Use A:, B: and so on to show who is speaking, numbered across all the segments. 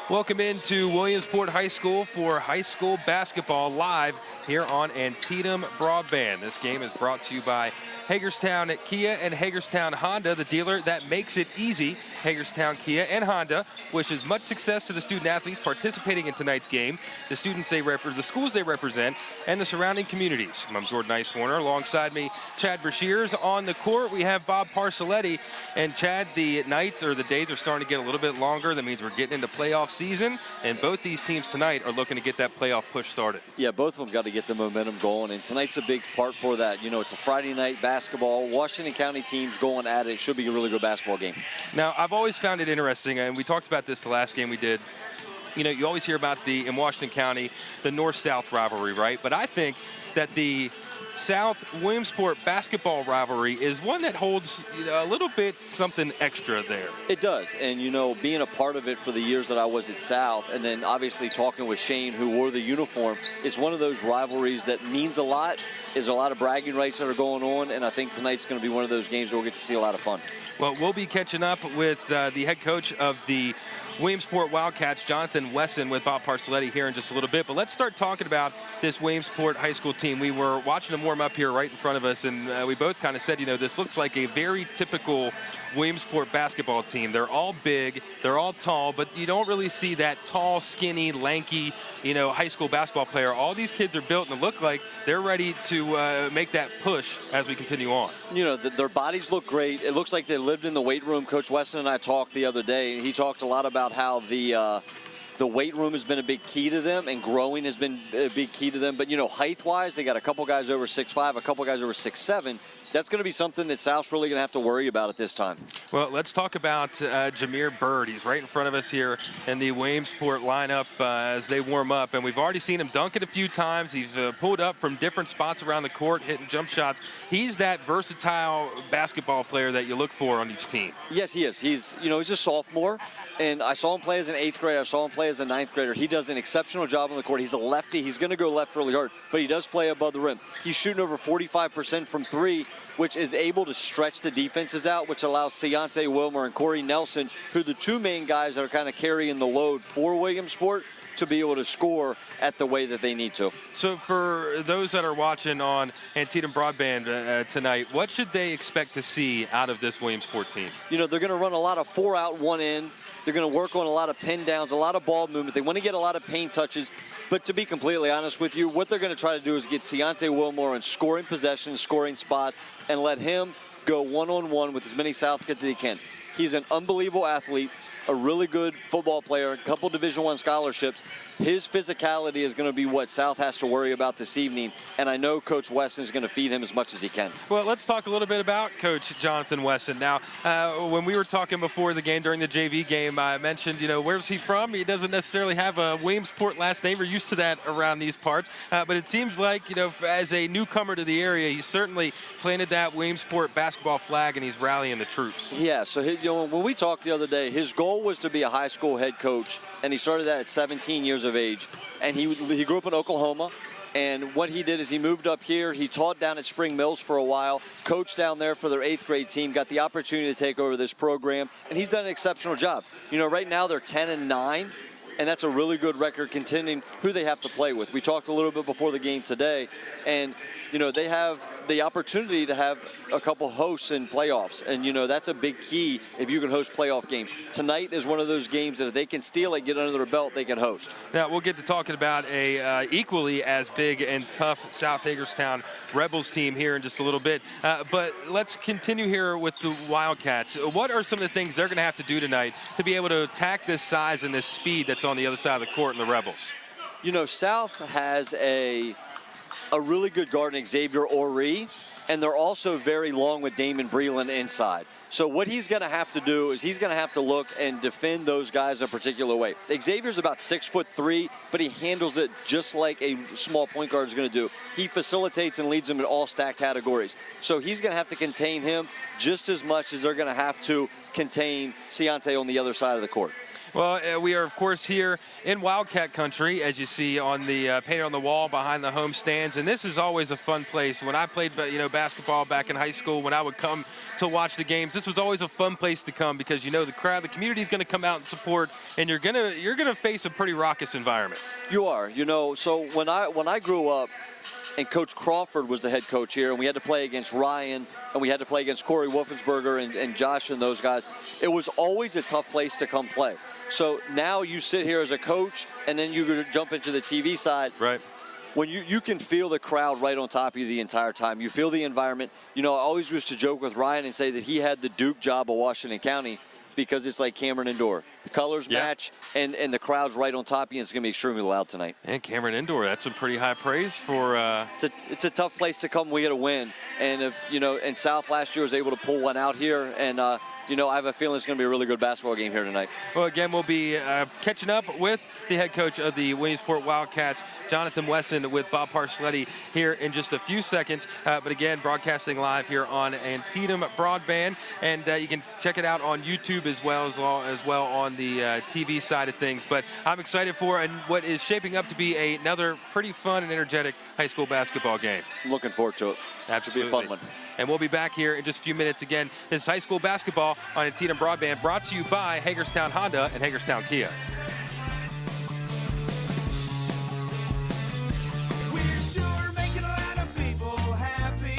A: Welcome into Williamsport High School for high school basketball live here on Antietam Broadband. This game is brought to you by Hagerstown Kia and Hagerstown Honda, the dealer that makes it easy. Hagerstown Kia and Honda wishes much success to the student athletes participating in tonight's game, the schools they represent, and the surrounding communities. I'm Jordan Icewarner. Alongside me, Chad Brashears. On the court, we have Bob Parcelletti. And Chad, the nights or the days are starting to get a little bit longer. That means we're getting into playoff season, and both these teams tonight are looking to get that playoff push started.
B: Yeah, both of them got to get the momentum going, and tonight's a big part for that. You know, it's a Friday night basketball. Washington County teams going at it. It should be a really good basketball game.
A: Now, I've always found it interesting, and we talked about this the last game we did. You know, you always hear about in Washington County, the North-South rivalry, right? But I think that the South Williamsport basketball rivalry is one that holds a little bit something extra there. It does,
B: and you know, being a part of it for the years that I was at South, and then obviously talking with Shane, who wore the uniform, it's one of those rivalries that means a lot. There's a lot of bragging rights that are going on, and I think tonight's going to be one of those games where we'll get to see a lot of fun.
A: Well, we'll be catching up with the head coach of the Williamsport Wildcats, Jonathan Wesson, with Bob Parcelletti here in just a little bit. But let's start talking about this Williamsport high school team. We were watching them warm up here right in front of us, and we both kind of said, you know, this looks like a very typical Williamsport basketball team. They're all big, they're all tall, but you don't really see that tall, skinny, lanky, you know, high school basketball player. All these kids are built and look like they're ready to make that push as we continue on.
B: You know, their bodies look great. It looks like they lived in the weight room. Coach Weston and I talked the other day, and he talked a lot about how the weight room has been a big key to them, and growing has been a big key to them. But, you know, height-wise, they got a couple guys over 6'5", a couple guys over 6'7". That's going to be something that South's really going to have to worry about at this time.
A: Well, let's talk about Jameer Bird. He's right in front of us here in the Williamsport lineup as they warm up. And we've already seen him dunk it a few times. He's pulled up from different spots around the court, hitting jump shots. He's that versatile basketball player that you look for on each team.
B: Yes, he is. He's a sophomore. And I saw him play as an 8th grader. I saw him play as a 9th grader. He does an exceptional job on the court. He's a lefty. He's going to go left really hard, but he does play above the rim. He's shooting over 45% from three, which is able to stretch the defenses out, which allows Ciante Wilmer and Corey Nelson, who are the two main guys that are kind of carrying the load for Williamsport, to be able to score at the way that they need to.
A: So for those that are watching on Antietam Broadband tonight, what should they expect to see out of this Williamsport team?
B: You know, they're going to run a lot of 4 out, 1 in. They're going to work on a lot of pin downs, a lot of ball movement. They want to get a lot of paint touches. But to be completely honest with you, what they're going to try to do is get Ciante Wilmore in scoring possessions, scoring spots, and let him go one-on-one with as many South kids as he can. He's an unbelievable athlete, a really good football player, a couple Division I scholarships. His physicality is going to be what South has to worry about this evening, and I know Coach Wesson is going to feed him as much as he can.
A: Well, let's talk a little bit about Coach Jonathan Wesson. Now, when we were talking before the game, during the JV game, I mentioned, you know, where's he from? He doesn't necessarily have a Williamsport last name. We're used to that around these parts, but it seems like, you know, as a newcomer to the area, he's certainly planted that Williamsport basketball flag, and he's rallying the troops.
B: Yeah, so when we talked the other day, his goal was to be a high school head coach, and he started that at 17 years of age. And he grew up in Oklahoma, and what he did is he moved up here. He taught down at Spring Mills for a while, coached down there for their 8th grade team, got the opportunity to take over this program, and he's done an exceptional job. You know, right now they're 10-9, and that's a really good record contending who they have to play with. We talked a little bit before the game today, and you know, they have the opportunity to have a couple hosts in playoffs. And, you know, that's a big key if you can host playoff games. Tonight is one of those games that if they can steal it, get under their belt, they can host.
A: Now, we'll get to talking about a equally as big and tough South Hagerstown Rebels team here in just a little bit. But let's continue here with the Wildcats. What are some of the things they're going to have to do tonight to be able to attack this size and this speed that's on the other side of the court in the Rebels?
B: You know, South has a really good guard in Xavier Ori, and they're also very long with Damon Breland inside. So what he's going to have to do is he's going to have to look and defend those guys a particular way. Xavier's about 6'3", but he handles it just like a small point guard is going to do. He facilitates and leads them in all stat categories. So he's going to have to contain him just as much as they're going to have to contain Ciante on the other side of the court.
A: Well, we are, of course, here in Wildcat Country, as you see on the painted on the wall behind the home stands. And this is always a fun place. When I played, basketball back in high school, when I would come to watch the games, this was always a fun place to come because, the crowd, the community is going to come out and support, and you're gonna face a pretty raucous environment.
B: You are. So when I grew up, and Coach Crawford was the head coach here, and we had to play against Ryan, and we had to play against Corey Wolfensberger and Josh and those guys. It was always a tough place to come play. So now you sit here as a coach, and then you jump into the TV side.
A: Right.
B: When you can feel the crowd right on top of you the entire time. You feel the environment. I always used to joke with Ryan and say that he had the Duke job of Washington County because it's like Cameron Indoor. The colors match, and the crowd's right on top of you, and it's going to be extremely loud tonight.
A: And Cameron Indoor, that's some pretty high praise for...
B: It's a tough place to come. We got to win. And, and South last year was able to pull one out here, and, I have a feeling it's going to be a really good basketball game here tonight.
A: Well, again, we'll be catching up with the head coach of the Williamsport Wildcats, Jonathan Wesson, with Bob Parcelletti here in just a few seconds. But again, broadcasting live here on Antietam Broadband, and you can check it out on YouTube as well on the TV side of things. But I'm excited for what is shaping up to be another pretty fun and energetic high school basketball game.
B: Looking forward to it.
A: Absolutely.
B: Should be a fun one.
A: And we'll be back here in just a few minutes. Again, this is high school basketball on Antietam Broadband, brought to you by Hagerstown Honda and Hagerstown Kia.
C: We're sure making a lot of people happy.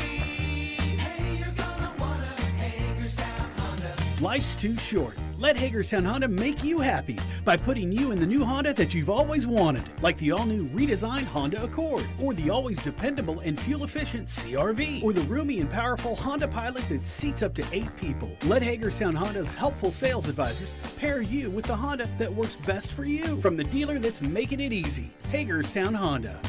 C: Hey, you're gonna want a Hagerstown Honda.
D: Life's too short. Let Hagerstown Honda make you happy by putting you in the new Honda that you've always wanted, like the all-new redesigned Honda Accord, or the always dependable and fuel-efficient CR-V, or the roomy and powerful Honda Pilot that seats up to 8 people. Let Hagerstown Honda's helpful sales advisors pair you with the Honda that works best for you, from the dealer that's making it easy, Hagerstown Honda.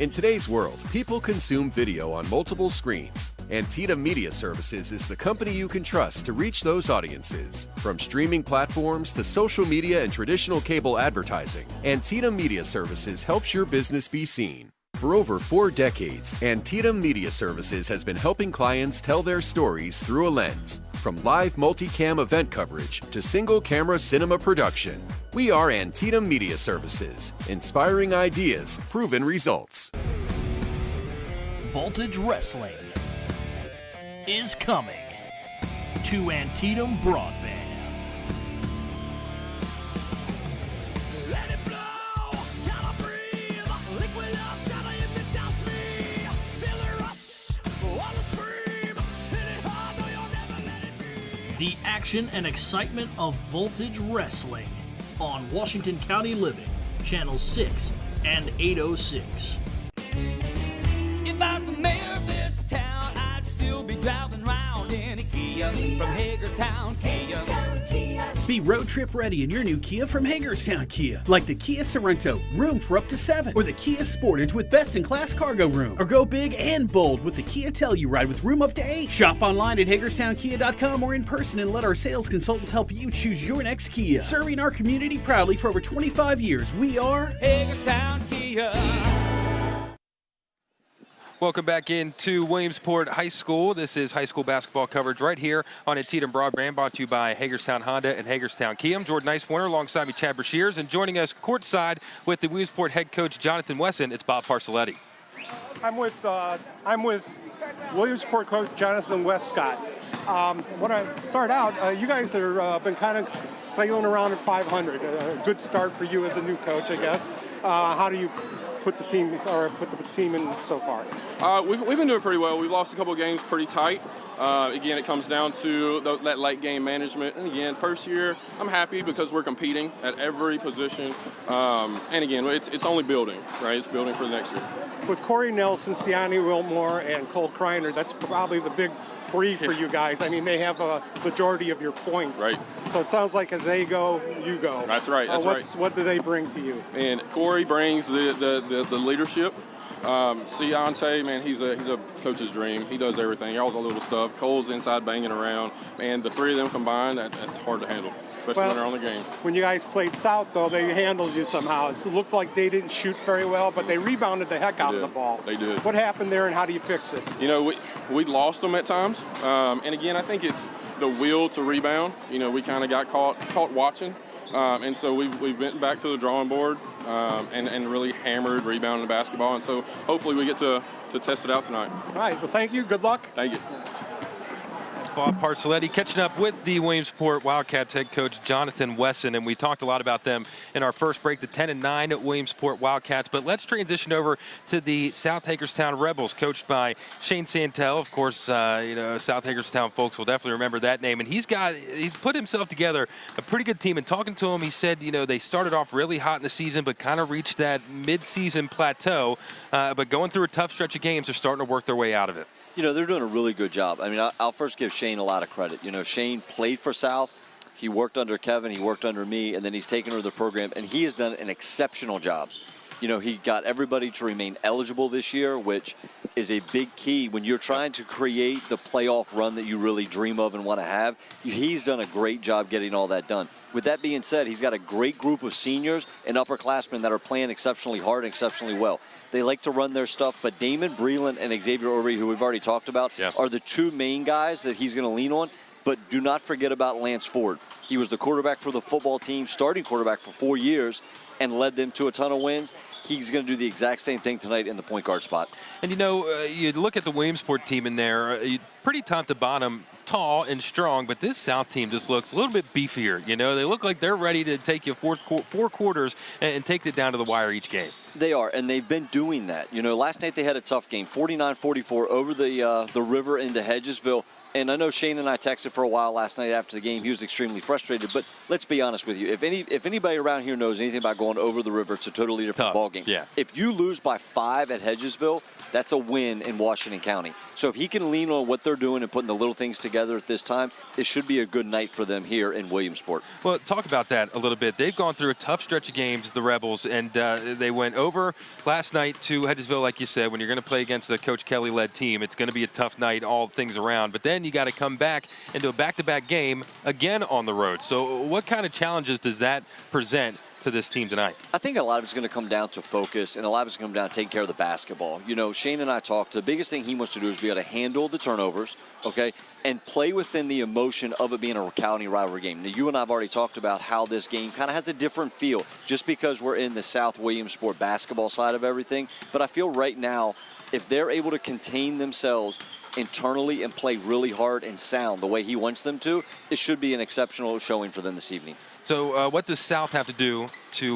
E: In today's world, people consume video on multiple screens. Antietam Media Services is the company you can trust to reach those audiences. From streaming platforms to social media and traditional cable advertising, Antietam Media Services helps your business be seen. For over 4 decades, Antietam Media Services has been helping clients tell their stories through a lens. From live multicam event coverage to single-camera cinema production, we are Antietam Media Services, inspiring ideas, proven results.
F: Voltage Wrestling is coming to Antietam Broadband.
C: Let it blow, gotta breathe. Liquid up, tell me if it tells me. Feel the rush, wanna scream. Hit it hard, no, you'll never let it be.
F: The action and excitement of Voltage Wrestling on Washington County Living, Channel 6 and 806.
C: If I'm the mayor of this town, I'd still be driving around in a Kia from Hagerstown Kia.
D: Be road trip ready in your new Kia from Hagerstown Kia, like the Kia Sorento, room for up to 7, or the Kia Sportage with best-in-class cargo room, or go big and bold with the Kia Telluride with room up to 8. Shop online at HagerstownKia.com or in person and let our sales consultants help you choose your next Kia. Serving our community proudly for over 25 years, we are
C: Hagerstown Kia.
A: Welcome back into Williamsport High School. This is high school basketball coverage right here on Antietam Broadband, brought to you by Hagerstown Honda and Hagerstown Kia. I'm Jordan Nicewarner, alongside me Chad Brashears, and joining us courtside with the Williamsport head coach Jonathan Wesson, it's Bob Parcelletti.
G: I'm with Williamsport coach Jonathan Westcott. When I start out, you guys have been kind of sailing around at 500. A good start for you as a new coach, I guess. How do you put the team in so far?
H: We've been doing pretty well. We've lost a couple of games pretty tight. Again, it comes down to that late game management. And again, first year, I'm happy because we're competing at every position. And again, it's only building, right? It's building for the next year.
G: With Corey Nelson, Siani Wilmore, and Cole Kreiner, that's probably the big 3 for you guys. I mean, they have a majority of your points.
H: Right.
G: So it sounds like as they go, you go.
H: That's right. That's right.
G: What do they bring to you?
H: And Corey brings the leadership. Ciante, man, he's a coach's dream. He does everything, all the little stuff. Cole's inside banging around. Man, the 3 of them combined, that's hard to handle, especially when they're on the game.
G: When you guys played South, though, they handled you somehow. It looked like they didn't shoot very well, but they rebounded the heck out of the ball.
H: They did.
G: What happened there, and how do you fix it?
H: You know, we lost them at times. And again, I think it's the will to rebound. You know, we kind of got caught watching. And so we've been back to the drawing board and really hammered rebounding basketball. And so hopefully we get to test it out tonight.
G: All right. Well, thank you. Good luck.
H: Thank you.
A: Bob Parcelletti catching up with the Williamsport Wildcats head coach Jonathan Wesson, and we talked a lot about them in our first break, the 10-9 Williamsport Wildcats. But let's transition over to the South Hagerstown Rebels, coached by Shane Santel. Of course, South Hagerstown folks will definitely remember that name, and he's put himself together a pretty good team. And talking to him, he said, they started off really hot in the season, but kind of reached that mid-season plateau. But going through a tough stretch of games, they're starting to work their way out of it.
B: They're doing a really good job. I mean, I'll first give Shane a lot of credit. Shane played for South. He worked under Kevin. He worked under me. And then he's taken over the program. And he has done an exceptional job. He got everybody to remain eligible this year, which is a big key when you're trying to create the playoff run that you really dream of and want to have. He's done a great job getting all that done. With that being said, he's got a great group of seniors and upperclassmen that are playing exceptionally hard and exceptionally well. They like to run their stuff, but Damon Breland and Xavier Orey, who we've already talked about, are the two main guys that he's going to lean on. But do not forget about Lance Ford. He was the quarterback for the football team, starting quarterback for 4 years, and led them to a ton of wins. He's going to do the exact same thing tonight in the point guard spot.
A: And you look at the Williamsport team in there, pretty top to bottom, tall and strong, but this South team just looks a little bit beefier. They look like they're ready to take you four quarters and take it down to the wire each game.
B: They are, and they've been doing that. Last night they had a tough game, 49-44 over the river into Hedgesville. And I know Shane and I texted for a while last night after the game. He was extremely frustrated. But let's be honest with you. If anybody around here knows anything about going over the river, it's a totally different ballgame.
A: Yeah.
B: If you lose by 5 at Hedgesville, that's a win in Washington County. So if he can lean on what they're doing and putting the little things together at this time, it should be a good night for them here in Williamsport.
A: Well, talk about that a little bit. They've gone through a tough stretch of games, the Rebels, and they went over last night to Hedgesville, like you said. When you're going to play against a Coach Kelly-led team, it's going to be a tough night, all things around. But then you got to come back into a back-to-back game again on the road. So what kind of challenges does that present to this team tonight?
B: I think a lot of it's going to come down to focus, and a lot of it's going to come down to taking care of the basketball. Shane and I talked. The biggest thing he wants to do is be able to handle the turnovers, okay, and play within the emotion of it being a county rivalry game. Now, you and I have already talked about how this game kind of has a different feel just because we're in the South Williamsport basketball side of everything. But I feel right now, if they're able to contain themselves internally and play really hard and sound the way he wants them to, it should be an exceptional showing for them this evening.
A: So what does South have to do to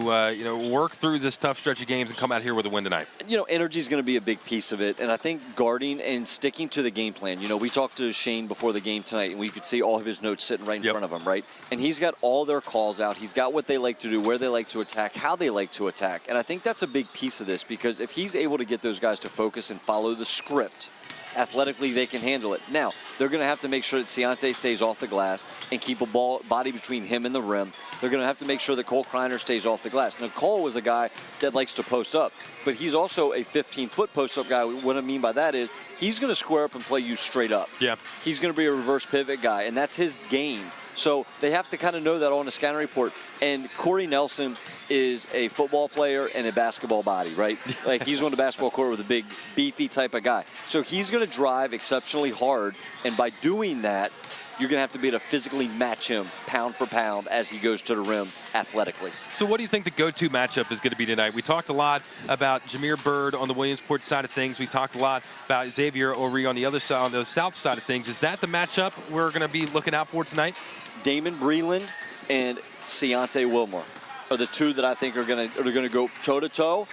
A: work through this tough stretch of games and come out here with a win tonight?
B: Energy is going to be a big piece of it, and I think guarding and sticking to the game plan. We talked to Shane before the game tonight, and we could see all of his notes sitting right in front of him, right? And he's got all their calls out. He's got what they like to do, where they like to attack, how they like to attack, and I think that's a big piece of this because if he's able to get those guys to focus and follow the script, athletically they can handle it. Now, they're going to have to make sure that Ciante stays off the glass and keep a body between him and the rim. They're going to have to make sure that Cole Kreiner stays off the glass. Now, Cole was a guy that likes to post up, but he's also a 15-foot post-up guy. What I mean by that is he's going to square up and play you straight up.
A: Yeah.
B: He's going to be a reverse pivot guy, and that's his game. So they have to kind of know that on the scouting report. And Corey Nelson is a football player and a basketball body, right? Like he's on the basketball court with a big, beefy type of guy. So he's going to drive exceptionally hard, and by doing that, you're going to have to be able to physically match him pound for pound as he goes to the rim athletically.
A: So what do you think the go-to matchup is going to be tonight? We talked a lot about Jameer Bird on the Williamsport side of things. We talked a lot about Xavier Orey on the other side, on the south side of things. Is that the matchup we're going to be looking out for tonight?
B: Damon Breland and Ciante Wilmore are the two that I think are going to go toe-to-toe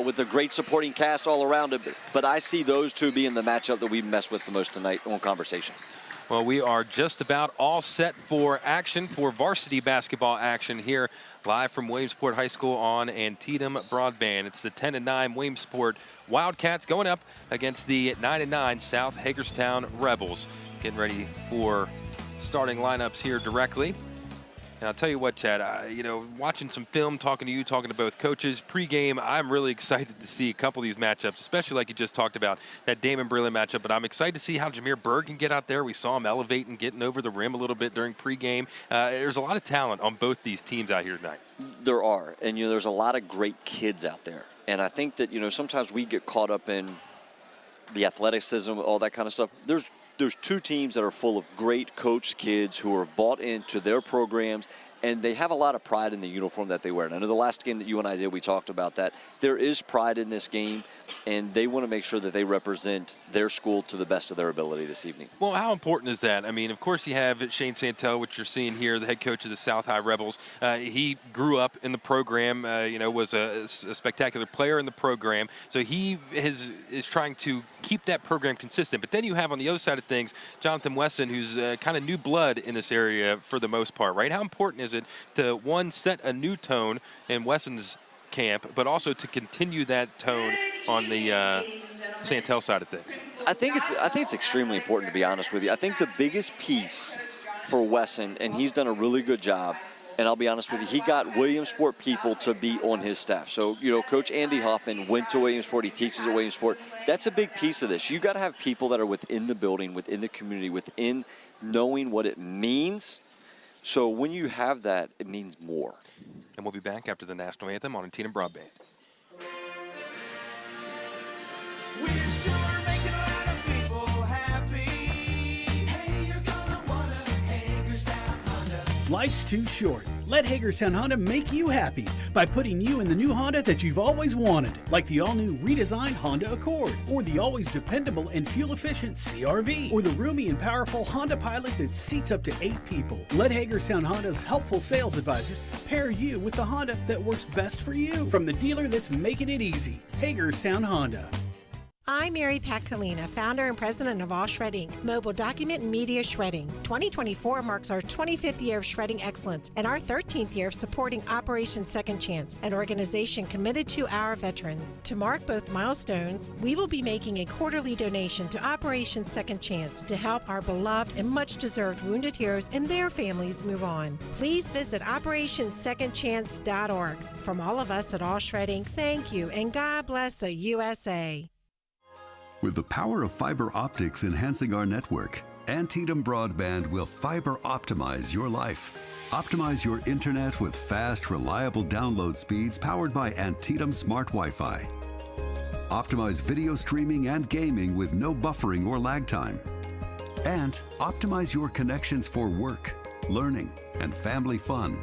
B: with a great supporting cast all around it. But I see those two being the matchup that we mess with the most tonight on Conversation.
A: Well, we are just about all set for action, for varsity basketball action here live from Williamsport High School on Antietam Broadband. It's the 10-9 Williamsport Wildcats going up against the 9-9 South Hagerstown Rebels. Getting ready for starting lineups here directly. And I'll tell you what, Chad, watching some film, talking to you, talking to both coaches, pregame, I'm really excited to see a couple of these matchups, especially like you just talked about, that Damon Breland matchup. But I'm excited to see how Jameer Bird can get out there. We saw him elevating, getting over the rim a little bit during pregame. There's a lot of talent on both these teams out here tonight. There
B: are. And, there's a lot of great kids out there. And I think that, sometimes we get caught up in the athleticism, all that kind of stuff. There's two teams that are full of great coached kids who are bought into their programs and they have a lot of pride in the uniform that they wear. And I know the last game that you and I did, we talked about that. There is pride in this game, and they want to make sure that they represent their school to the best of their ability this evening.
A: Well, how important is that? I mean, of course, you have Shane Santel, which you're seeing here, the head coach of the South High Rebels. He grew up in the program, was a spectacular player in the program. So he is trying to keep that program consistent. But then you have on the other side of things, Jonathan Wesson, who's kind of new blood in this area for the most part, right? How important is it to, one, set a new tone in Wesson's camp, but also to continue that tone on the Santel side of things?
B: I think it's extremely important, to be honest with you. I think the biggest piece for Wesson, and he's done a really good job, and I'll be honest with you, he got Williamsport people to be on his staff. So, Coach Andy Hoffman went to Williamsport. He teaches at Williamsport. That's a big piece of this. You got to have people that are within the building, within the community, within knowing what it means. So when you have that, it means more.
A: And we'll be back after the national anthem on Antietam Broadband.
C: We're sure making a lot of people happy. Hey, you're gonna wanna Hagerstown Honda.
D: Life's too short. Let Hagerstown Honda make you happy by putting you in the new Honda that you've always wanted, like the all-new redesigned Honda Accord, or the always dependable and fuel-efficient CR-V, or the roomy and powerful Honda Pilot that seats up to 8 people. Let Hagerstown Honda's helpful sales advisors pair you with the Honda that works best for you, from the dealer that's making it easy, Hagerstown Honda.
I: I'm Mary Pat Kalina, founder and president of All Shredding, mobile document and media shredding. 2024 marks our 25th year of shredding excellence and our 13th year of supporting Operation Second Chance, an organization committed to our veterans. To mark both milestones, we will be making a quarterly donation to Operation Second Chance to help our beloved and much-deserved wounded heroes and their families move on. Please visit operationsecondchance.org. From all of us at All Shredding, thank you and God bless the USA.
J: With the power of fiber optics enhancing our network, Antietam Broadband will fiber optimize your life. Optimize your internet with fast, reliable download speeds powered by Antietam Smart Wi-Fi. Optimize video streaming and gaming with no buffering or lag time. And optimize your connections for work, learning, and family fun.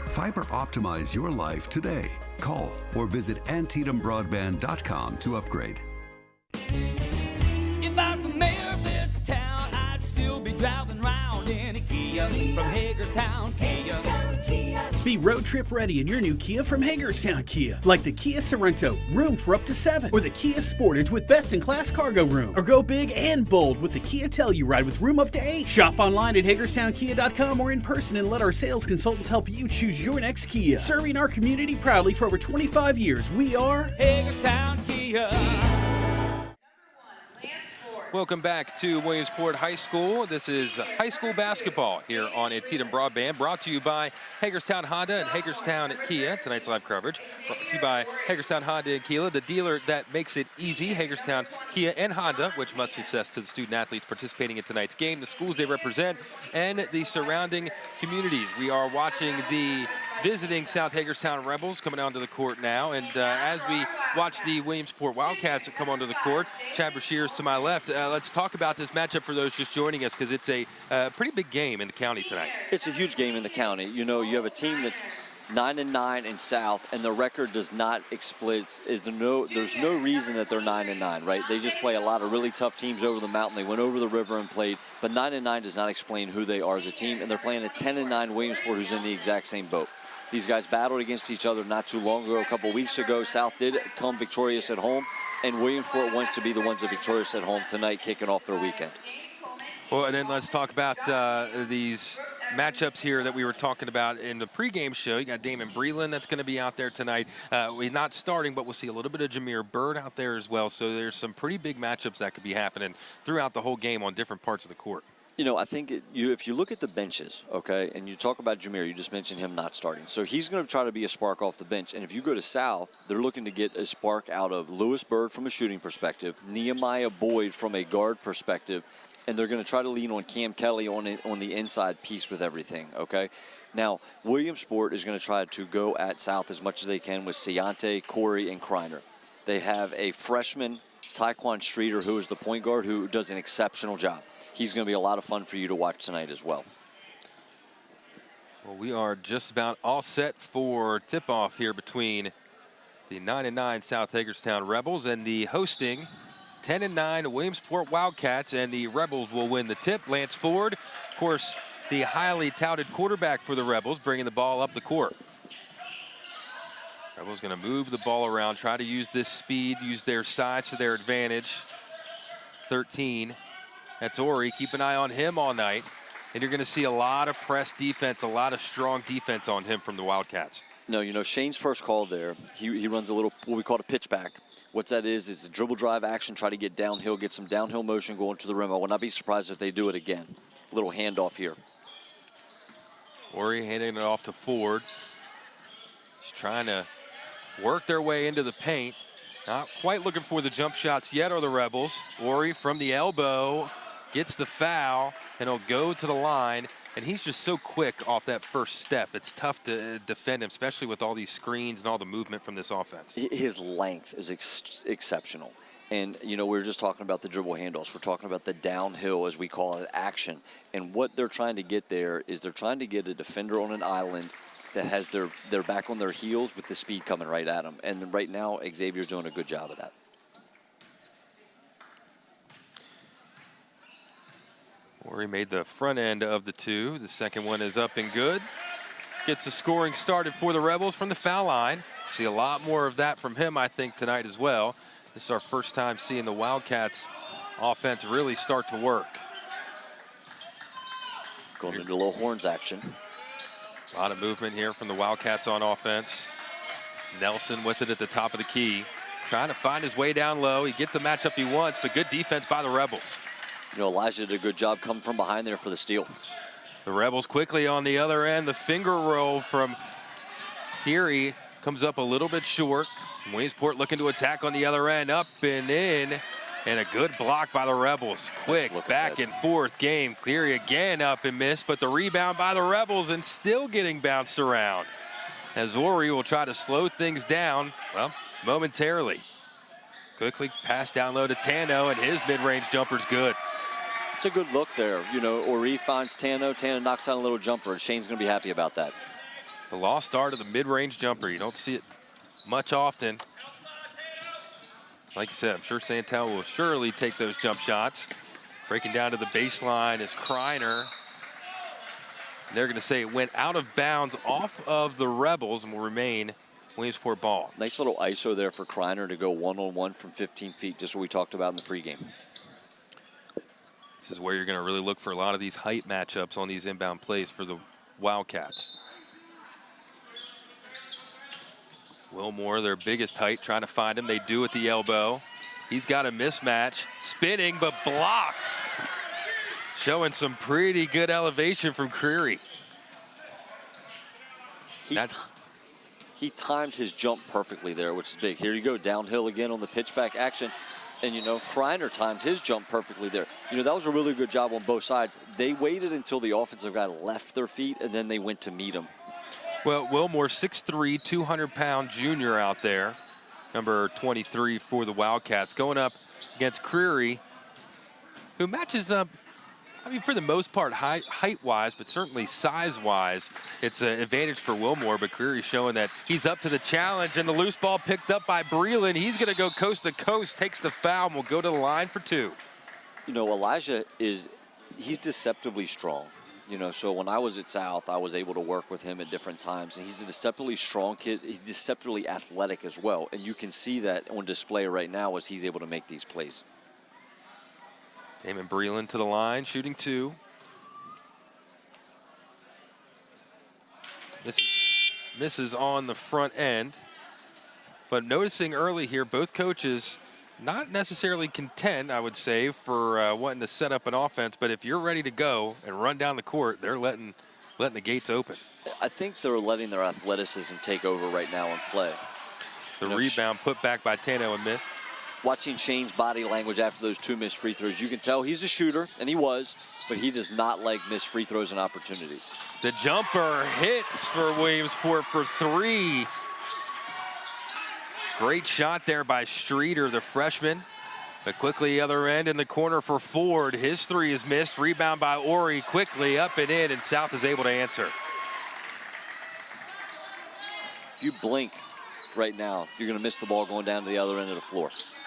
J: Fiber optimize your life today. Call or visit AntietamBroadband.com to upgrade.
C: If I was the mayor of this town, I'd still be driving around in a Kia from Hagerstown Kia.
D: Be road trip ready in your new Kia from Hagerstown Kia, like the Kia Sorento, room for up to 7, or the Kia Sportage with best-in-class cargo room, or go big and bold with the Kia Telluride with room up to 8. Shop online at HagerstownKia.com or in person and let our sales consultants help you choose your next Kia. Serving our community proudly for over 25 years, we are
C: Hagerstown Kia.
A: Welcome back to Williamsport High School. This is high school basketball here on Antietam Broadband, brought to you by Hagerstown Honda and Hagerstown Kia. Tonight's live coverage brought to you by Hagerstown Honda and Kia, the dealer that makes it easy. Hagerstown Kia and Honda, which much success to the student athletes participating in tonight's game, the schools they represent, and the surrounding communities. We are watching the visiting South Hagerstown Rebels coming onto the court now, and as we watch the Williamsport Wildcats come onto the court, Chad Brashear is to my left. Let's talk about this matchup for those just joining us, because it's a pretty big game in the county tonight.
B: It's a huge game in the county. You know, you have a team that's 9-9 in South, and the record does not split. There's no reason that they're 9-9, right? They just play a lot of really tough teams over the mountain. They went over the river and played, but 9-9 does not explain who they are as a team, and they're playing a 10-9 Williamsport who's in the exact same boat. These guys battled against each other not too long ago. A couple weeks ago, South did come victorious at home, and Williamsport wants to be the ones that are victorious at home tonight, kicking off their weekend.
A: Well, and then let's talk about these matchups here that we were talking about in the pregame show. You got Damon Breland that's going to be out there tonight. We're not starting, but we'll see a little bit of Jameer Bird out there as well. So there's some pretty big matchups that could be happening throughout the whole game on different parts of the court.
B: You know, I think if you look at the benches, okay, and you talk about Jameer, you just mentioned him not starting. So he's going to try to be a spark off the bench. And if you go to South, they're looking to get a spark out of Lewis Bird from a shooting perspective, Nehemiah Boyd from a guard perspective, and they're going to try to lean on Cam Kelly on the inside piece with everything, okay? Now, Williamsport is going to try to go at South as much as they can with Ciante, Corey, and Kreiner. They have a freshman, Tyquan Streeter, who is the point guard, who does an exceptional job. He's going to be a lot of fun for you to watch tonight as well.
A: Well, we are just about all set for tip-off here between the 9-9 South Hagerstown Rebels and the hosting 10-9 Williamsport Wildcats, and the Rebels will win the tip. Lance Ford, of course, the highly touted quarterback for the Rebels, bringing the ball up the court. Rebels going to move the ball around, try to use this speed, use their size to their advantage. 13, that's Ori. Keep an eye on him all night. And you're going to see a lot of press defense, a lot of strong defense on him from the Wildcats.
B: No, you know, Shane's first call there, he runs a little, what we call a pitch back. What that is a dribble drive action, try to get downhill, get some downhill motion going to the rim. I would not be surprised if they do it again. A little handoff here.
A: Ori handing it off to Ford. Just trying to work their way into the paint. Not quite looking for the jump shots yet are the Rebels. Ori from the elbow gets the foul, and he'll go to the line. And he's just so quick off that first step. It's tough to defend him, especially with all these screens and all the movement from this offense.
B: His length is exceptional. And, you know, we were just talking about the dribble handoffs. We're talking about the downhill, as we call it, action. And what they're trying to get there is they're trying to get a defender on an island that has their back on their heels with the speed coming right at them. And right now, Xavier's doing a good job of that.
A: Ori made the front end of the two. The second one is up and good. Gets the scoring started for the Rebels from the foul line. See a lot more of that from him, I think, tonight as well. This is our first time seeing the Wildcats offense really start to work.
B: Going into a little horns action.
A: A lot of movement here from the Wildcats on offense. Nelson with it at the top of the key. Trying to find his way down low. He gets the matchup he wants, but good defense by the Rebels.
B: You know, Elijah did a good job coming from behind there for the steal.
A: The Rebels quickly on the other end. The finger roll from Peary comes up a little bit short. Williamsport looking to attack on the other end. Up and in. And a good block by the Rebels. Quick back and forth game. Cleary again up and missed, but the rebound by the Rebels and still getting bounced around. As Ori will try to slow things down, well, momentarily. Quickly pass down low to Tano, and his mid-range jumper's good.
B: It's a good look there. You know, Ori finds Tano. Tano knocks down a little jumper, and Shane's going to be happy about that.
A: The lost start of the mid-range jumper. You don't see it much often. Like you said, I'm sure Santel will surely take those jump shots. Breaking down to the baseline is Kreiner. They're going to say it went out of bounds off of the Rebels and will remain Williamsport ball.
B: Nice little ISO there for Kreiner to go one-on-one from 15 feet, just what we talked about in the pregame.
A: This is where you're going to really look for a lot of these height matchups on these inbound plays for the Wildcats. Wilmore, their biggest height, trying to find him. They do at the elbow. He's got a mismatch. Spinning, but blocked. Showing some pretty good elevation from Creary.
B: He timed his jump perfectly there, which is big. Here you go, downhill again on the pitchback action. And, you know, Kreiner timed his jump perfectly there. You know, that was a really good job on both sides. They waited until the offensive guy left their feet, and then they went to meet him.
A: Well, Wilmore, 6'3", 200-pound junior out there, number 23 for the Wildcats, going up against Creary, who matches up, I mean, for the most part, height-wise, but certainly size-wise, it's an advantage for Wilmore, but Creary showing that he's up to the challenge, and the loose ball picked up by Breland. He's going to go coast to coast, takes the foul, and will go to the line for two.
B: You know, Elijah he's deceptively strong. You know, so when I was at South, I was able to work with him at different times, and he's a deceptively strong kid. He's deceptively athletic as well, and you can see that on display right now as he's able to make these plays.
A: Damon Breland to the line, shooting two. Misses on the front end. But noticing early here, both coaches not necessarily content, I would say, for wanting to set up an offense. But if you're ready to go and run down the court, they're letting the gates open.
B: I think they're letting their athleticism take over right now and play.
A: The rebound put back by Tano and missed.
B: Watching Shane's body language after those two missed free throws, you can tell he's a shooter, and he was, but he does not like missed free throws and opportunities.
A: The jumper hits for Williamsport for three. Great shot there by Streeter, the freshman. But quickly the other end in the corner for Ford. His three is missed. Rebound by Ori, quickly up and in, and South is able to answer.
B: If you blink right now, you're going to miss the ball going down to the other end of the floor.
A: If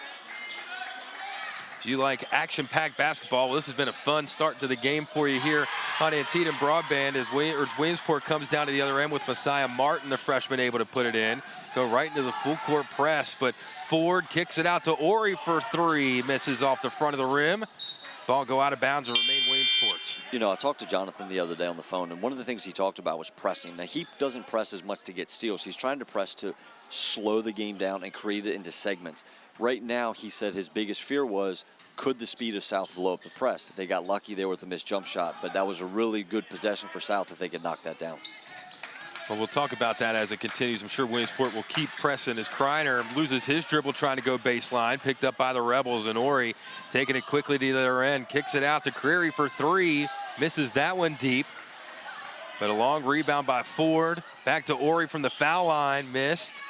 A: you like action-packed basketball, well, this has been a fun start to the game for you here on Antietam Broadband as Williamsport comes down to the other end with Messiah Martin, the freshman, able to put it in. Go right into the full-court press, but Ford kicks it out to Ori for three. Misses off the front of the rim. Ball go out of bounds and remain Williamsport's.
B: You know, I talked to Jonathan the other day on the phone, and one of the things he talked about was pressing. Now, he doesn't press as much to get steals. He's trying to press to slow the game down and create it into segments. Right now, he said his biggest fear was, could the speed of South blow up the press? They got lucky there with the missed jump shot, but that was a really good possession for South if they could knock that down.
A: Well, we'll talk about that as it continues. I'm sure Williamsport will keep pressing as Kreiner loses his dribble trying to go baseline. Picked up by the Rebels, and Ori taking it quickly to the other end. Kicks it out to Creary for three. Misses that one deep. But a long rebound by Ford. Back to Ori from the foul line. Missed.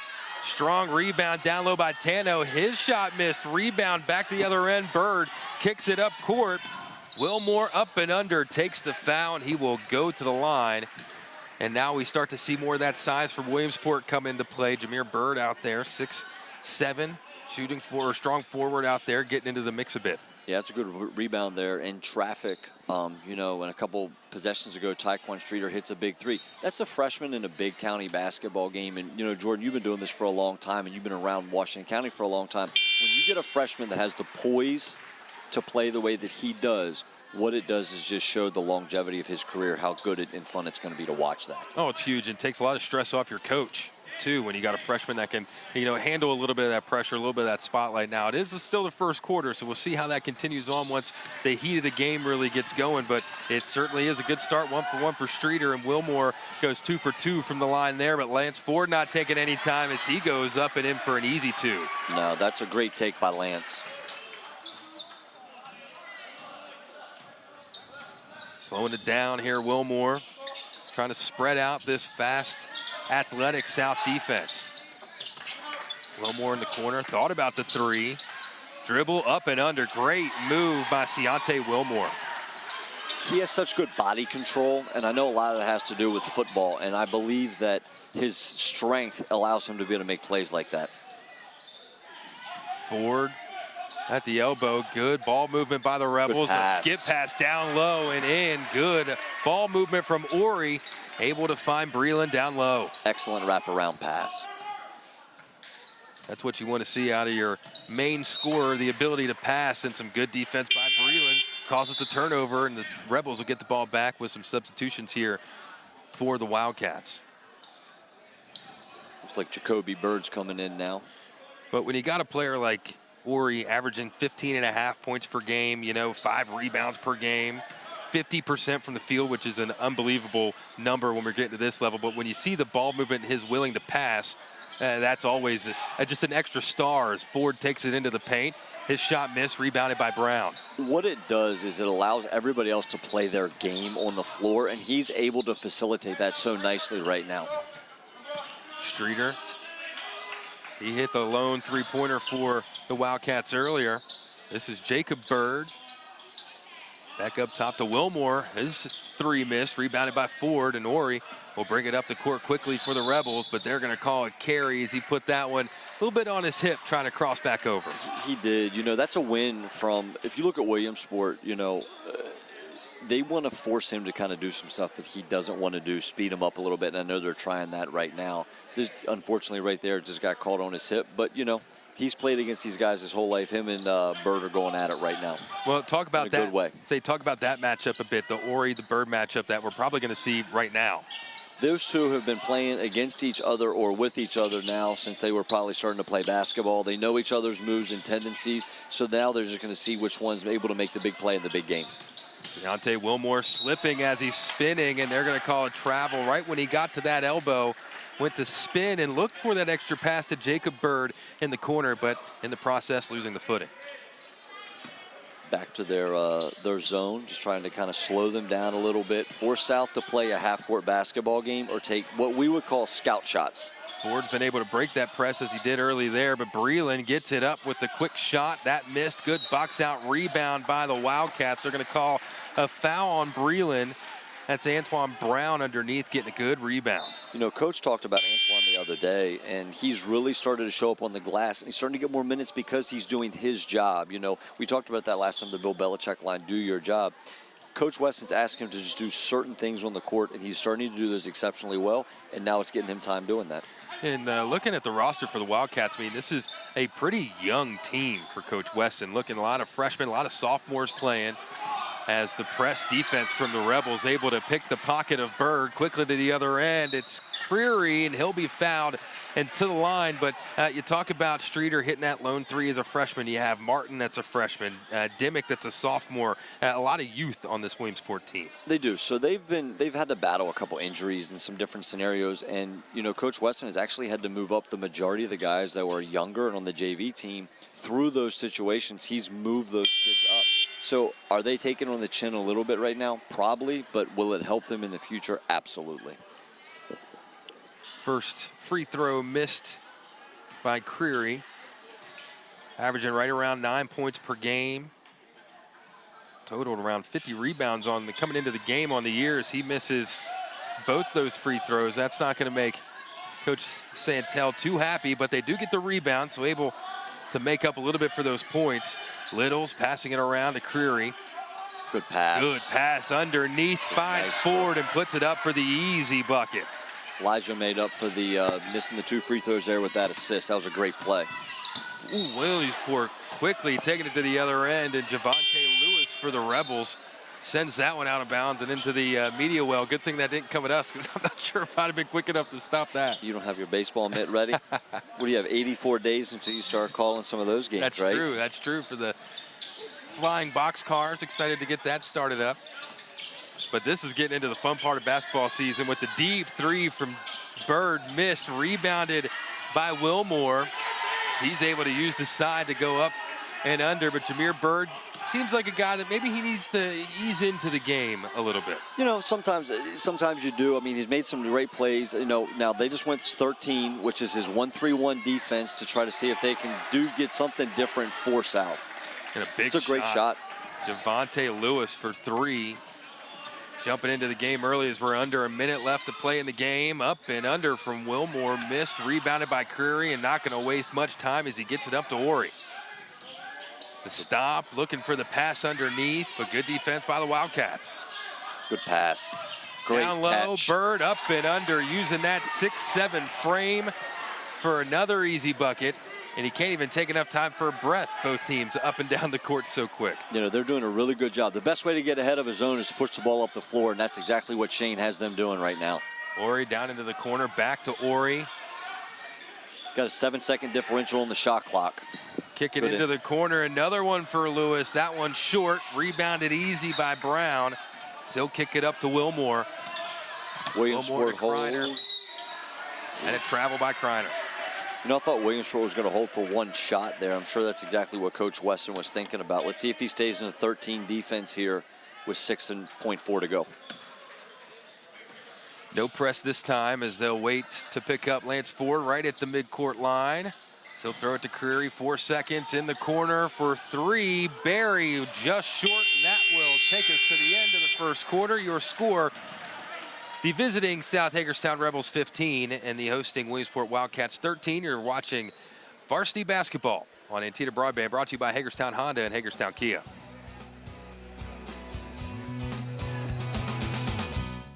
A: Strong rebound down low by Tano. His shot missed. Rebound back to the other end. Bird kicks it up court. Wilmore up and under. Takes the foul, and he will go to the line. And now we start to see more of that size from Williamsport come into play. Jameer Bird out there, 6'7", shooting for a strong forward out there, getting into the mix a bit.
B: Yeah, that's a good rebound there in traffic. You know, and a couple possessions ago, Taekwon Streeter hits a big three. That's a freshman in a big county basketball game. And, you know, Jordan, you've been doing this for a long time, and you've been around Washington County for a long time. When you get a freshman that has the poise to play the way that he does, what it does is just show the longevity of his career, how good and fun it's going to be to watch that.
A: Oh, it's huge, and takes a lot of stress off your coach, too, when you got a freshman that can, you know, handle a little bit of that pressure, a little bit of that spotlight. Now, it is still the first quarter, so we'll see how that continues on once the heat of the game really gets going, but it certainly is a good start, 1-for-1 for Streeter, and Wilmore goes 2 for 2 from the line there, but Lance Ford not taking any time as he goes up and in for an easy 2.
B: No, that's a great take by Lance.
A: Slowing it down here, Wilmore, trying to spread out this fast, athletic South defense. Wilmore in the corner, thought about the three. Dribble up and under, great move by Ciante Wilmore.
B: He has such good body control, and I know a lot of that has to do with football, and I believe that his strength allows him to be able to make plays like that.
A: Ford at the elbow, good ball movement by the Rebels. A skip pass down low and in, good ball movement from Ori, able to find Breland down low.
B: Excellent wraparound pass.
A: That's what you want to see out of your main scorer, the ability to pass, and some good defense by Breland. Causes the turnover, and the Rebels will get the ball back with some substitutions here for the Wildcats.
B: Looks like Jacoby Bird's coming in now.
A: But when you got a player like Ori averaging 15.5 points per game, you know, 5 rebounds per game, 50% from the field, which is an unbelievable number when we're getting to this level. But when you see the ball movement and his willing to pass, that's always just an extra star as Ford takes it into the paint. His shot missed, rebounded by Brown.
B: What it does is it allows everybody else to play their game on the floor, and he's able to facilitate that so nicely right now.
A: Streeter, he hit the lone three-pointer for the Wildcats earlier. This is Jacob Bird. Back up top to Wilmore. His three missed, rebounded by Ford, and Ori will bring it up the court quickly for the Rebels, but they're going to call it carry as he put that one a little bit on his hip, trying to cross back over.
B: He did. You know, that's a win from, if you look at Williamsport, you know, they want to force him to kind of do some stuff that he doesn't want to do, speed him up a little bit, and I know they're trying that right now. This, unfortunately, right there, just got caught on his hip, but, you know, he's played against these guys his whole life. Him and Bird are going at it right now.
A: Well, talk about that.
B: Good way.
A: Talk about that matchup a bit, the Ori, the Bird matchup that we're probably going to see right now.
B: Those two have been playing against each other or with each other now since they were probably starting to play basketball. They know each other's moves and tendencies, so now they're just going to see which one's able to make the big play in the big game.
A: Deontay Wilmore slipping as he's spinning, and they're going to call it travel. Right when he got to that elbow, went to spin and looked for that extra pass to Jacob Bird in the corner, but in the process losing the footing.
B: Back to their zone, just trying to kind of slow them down a little bit, force South to play a half-court basketball game or take what we would call scout shots.
A: Ford's been able to break that press as he did early there, but Breland gets it up with the quick shot. That missed. Good box-out rebound by the Wildcats. They're going to call a foul on Breland. That's Antoine Brown underneath getting a good rebound.
B: You know, Coach talked about Antoine the other day, and he's really started to show up on the glass, and he's starting to get more minutes because he's doing his job. You know, we talked about that last time, the Bill Belichick line, do your job. Coach Weston's asking him to just do certain things on the court, and he's starting to do those exceptionally well, and now it's getting him time doing that.
A: And looking at the roster for the Wildcats, I mean, this is a pretty young team for Coach Weston. Looking a lot of freshmen, a lot of sophomores playing, as the press defense from the Rebels able to pick the pocket of Bird quickly to the other end. It's Creary, and he'll be fouled and to the line. But you talk about Streeter hitting that lone three as a freshman. You have Martin, that's a freshman. Dimmick, that's a sophomore. A lot of youth on this Williamsport team.
B: They do. So they've had to battle a couple injuries in some different scenarios. And, you know, Coach Weston has actually had to move up the majority of the guys that were younger and on the JV team. Through those situations, he's moved those kids up. So are they taking on the chin a little bit right now? Probably, but will it help them in the future? Absolutely.
A: First free throw missed by Creary. Averaging right around 9 points per game. Totaled around 50 rebounds coming into the game on the year as he misses both those free throws. That's not going to make Coach Santel too happy, but they do get the rebound, so able to make up a little bit for those points. Littles passing it around to Creary.
B: Good pass.
A: Good pass underneath, finds Ford and puts it up for the easy bucket.
B: Elijah made up for the missing the 2 free throws there with that assist. That was a great play.
A: Ooh, Williamsport quickly taking it to the other end, and Javante Lewis for the Rebels sends that one out of bounds and into the media well. Good thing that didn't come at us, because I'm not sure if I'd have been quick enough to stop that.
B: You don't have your baseball mitt ready? What do you have, 84 days until you start calling some of those games,
A: That's
B: right?
A: true. That's true for the flying box cars. Excited to get that started up. But this is getting into the fun part of basketball season with the deep three from Bird, missed, rebounded by Wilmore. He's able to use the side to go up and under, but Jameer Bird seems like a guy that maybe he needs to ease into the game a little bit.
B: You know, sometimes you do. I mean, he's made some great plays. You know, now they just went 13, which is his 1-3-1 defense, to try to see if they can get something different for South.
A: And a big
B: It's a great shot.
A: Javante Lewis for 3. Jumping into the game early as we're under a minute left to play in the game. Up and under from Wilmore, missed, rebounded by Creary, and not going to waste much time as he gets it up to Ori. The stop, looking for the pass underneath, but good defense by the Wildcats.
B: Good pass. Great
A: Down low,
B: catch.
A: Bird up and under, using that 6'7" frame for another easy bucket. And he can't even take enough time for a breath, both teams up and down the court so quick.
B: You know, they're doing a really good job. The best way to get ahead of a zone is to push the ball up the floor, and that's exactly what Shane has them doing right now.
A: Ori down into the corner, back to Ori.
B: Got a 7-second differential on the shot clock.
A: Kick it into the corner, another one for Lewis. That one short, rebounded easy by Brown. So he'll kick it up to Wilmore.
B: Williamsport
A: Kreiner. And a travel by Kreiner.
B: You know, I thought Williamsport was going to hold for one shot there. I'm sure that's exactly what Coach Weston was thinking about. Let's see if he stays in the 13 defense here with 6.4 to go.
A: No press this time as they'll wait to pick up Lance Ford right at the midcourt line. So he'll throw it to Creary, 4 seconds in the corner for 3. Barry just short, and that will take us to the end of the first quarter. Your score: the visiting South Hagerstown Rebels 15 and the hosting Williamsport Wildcats 13. You're watching varsity basketball on Antietam Broadband, brought to you by Hagerstown Honda and Hagerstown Kia.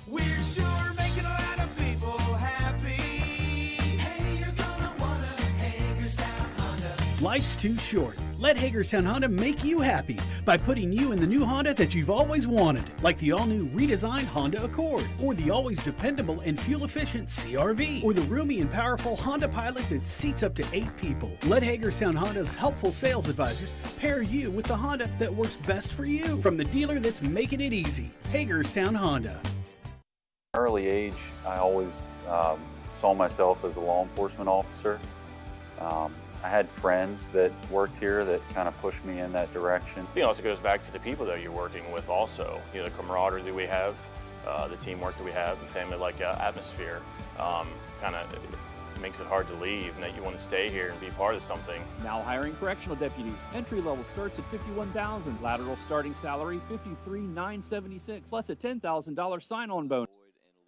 C: We're sure making a lot of people happy. Hey, you're gonna wanna Hagerstown Honda.
D: Life's too short. Let Hagerstown Honda make you happy by putting you in the new Honda that you've always wanted, like the all-new redesigned Honda Accord, or the always dependable and fuel-efficient CR-V, or the roomy and powerful Honda Pilot that seats up to 8 people. Let Hagerstown Honda's helpful sales advisors pair you with the Honda that works best for you, from the dealer that's making it easy, Hagerstown Honda.
K: Early age, I always saw myself as a law enforcement officer. I had friends that worked here that kind of pushed me in that direction.
L: I think it also goes back to the people that you're working with also. You know, the camaraderie that we have, the teamwork that we have, the family-like atmosphere kind of makes it hard to leave, and that you want to stay here and be part of something.
M: Now hiring correctional deputies. Entry level starts at $51,000. Lateral starting salary $53,976 plus a $10,000 sign-on bonus.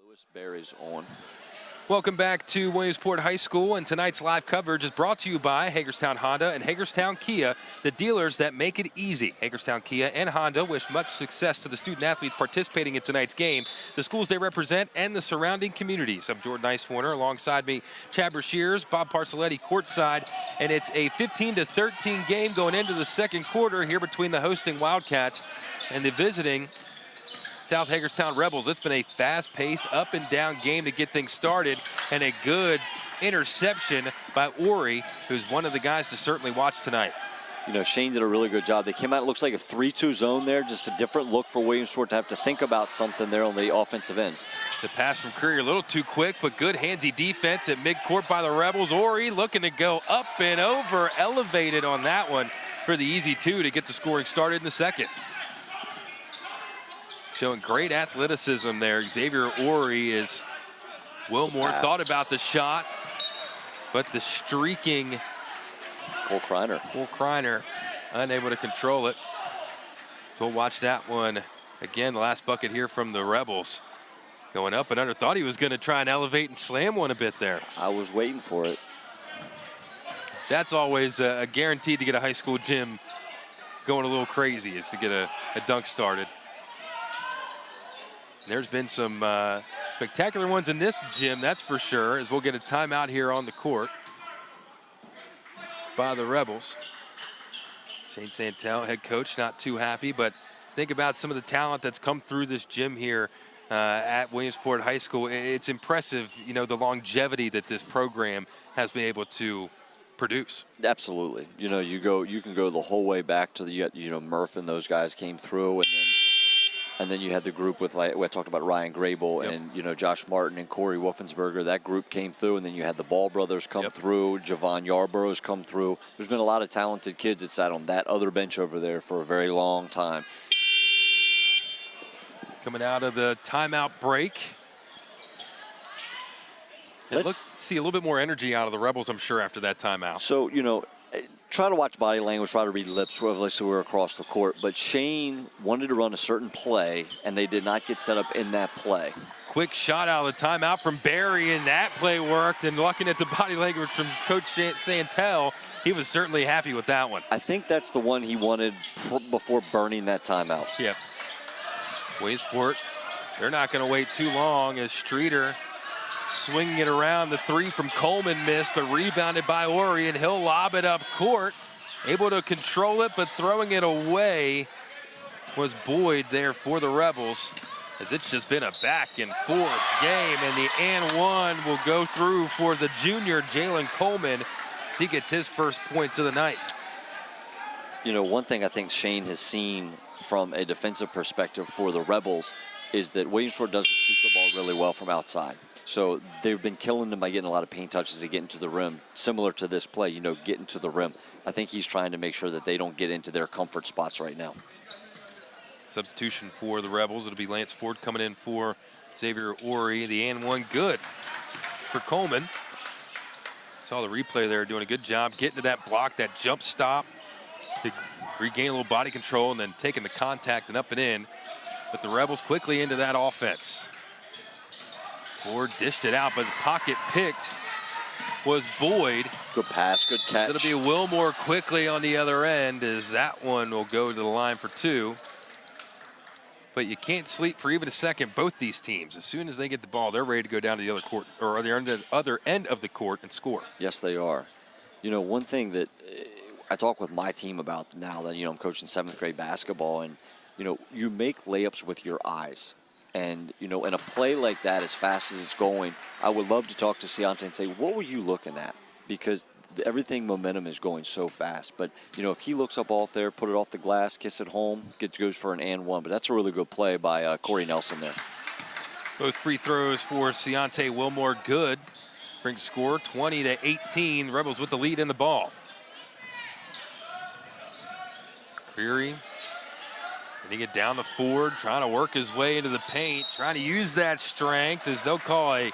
B: Lewis Berry's on.
A: Welcome back to Williamsport High School, and tonight's live coverage is brought to you by Hagerstown Honda and Hagerstown Kia, the dealers that make it easy. Hagerstown Kia and Honda wish much success to the student athletes participating in tonight's game, the schools they represent, and the surrounding communities. I'm Jordan Icewarner, alongside me, Chad Brashears, Bob Parcelletti courtside, and it's a 15-13 game going into the second quarter here between the hosting Wildcats and the visiting South Hagerstown Rebels. It's been a fast-paced, up-and-down game to get things started, and a good interception by Ori, who's one of the guys to certainly watch tonight.
B: You know, Shane did a really good job. They came out, it looks like a 3-2 zone there, just a different look for Williamsport to have to think about something there on the offensive end.
A: The pass from Currier a little too quick, but good handsy defense at midcourt by the Rebels. Ori looking to go up and over, elevated on that one for the easy two to get the scoring started in the second. Showing great athleticism there. Xavier Ori is Wilmore thought about the shot, but the streaking
B: Cole
A: Kreiner unable to control it. So we'll watch that one again. The last bucket here from the Rebels. Going up and under. Thought he was going to try and elevate and slam one a bit there.
B: I was waiting for it.
A: That's always a guaranteed to get a high school gym going a little crazy, is to get a dunk started. There's been some spectacular ones in this gym, that's for sure, as we'll get a timeout here on the court by the Rebels. Shane Santel, head coach, not too happy, but think about some of the talent that's come through this gym here at Williamsport High School. It's impressive, you know, the longevity that this program has been able to produce.
B: Absolutely. You know, you can go the whole way back to the, you know, Murph and those guys came through, and then you had the group with, like, I talked about Ryan Grable and, you know, Josh Martin and Corey Wolfensberger. That group came through, and then you had the Ball brothers come through. Javon Yarborough's come through. There's been a lot of talented kids that sat on that other bench over there for a very long time.
A: Coming out of the timeout break. Let's see a little bit more energy out of the Rebels, I'm sure, after that timeout.
B: So, you know, try to watch body language, try to read lips, so we're across the court. But Shane wanted to run a certain play, and they did not get set up in that play.
A: Quick shot out of the timeout from Barry, and that play worked. And looking at the body language from Coach Santel, he was certainly happy with that one.
B: I think that's the one he wanted before burning that timeout.
A: Yeah. Williamsport, they're not going to wait too long as Streeter swinging it around. The three from Coleman missed, but rebounded by Ori, and he'll lob it up court. Able to control it, but throwing it away was Boyd there for the Rebels, as it's just been a back and forth game, and the and one will go through for the junior Jalen Coleman as he gets his first points of the night.
B: You know, one thing I think Shane has seen from a defensive perspective for the Rebels is that Williamsport doesn't shoot the ball really well from outside. So they've been killing them by getting a lot of paint touches and getting to the rim, similar to this play, you know, getting to the rim. I think he's trying to make sure that they don't get into their comfort spots right now.
A: Substitution for the Rebels. It'll be Lance Ford coming in for Xavier Ori. The and one good for Coleman. Saw the replay there, doing a good job getting to that block, that jump stop to regain a little body control, and then taking the contact and up and in. But the Rebels quickly into that offense. Ford dished it out, but the pocket picked was Boyd.
B: Good pass, good catch.
A: It'll be Wilmore quickly on the other end, as that one will go to the line for two. But you can't sleep for even a second. Both these teams, as soon as they get the ball, they're ready to go down to the other court, or the other end of the court, and score.
B: Yes, they are. You know, one thing that I talk with my team about now that, you know, I'm coaching 7th grade basketball, and, you know, you make layups with your eyes. And, you know, in a play like that, as fast as it's going, I would love to talk to Ciante and say, what were you looking at? Because everything momentum is going so fast. But, you know, if he looks up off there, put it off the glass, kiss it home, goes for an and one. But that's a really good play by Corey Nelson there.
A: Both free throws for Ciante Wilmore good. Brings score 20-18. Rebels with the lead in the ball. Creary getting it down to Ford, trying to work his way into the paint, trying to use that strength, as they'll call a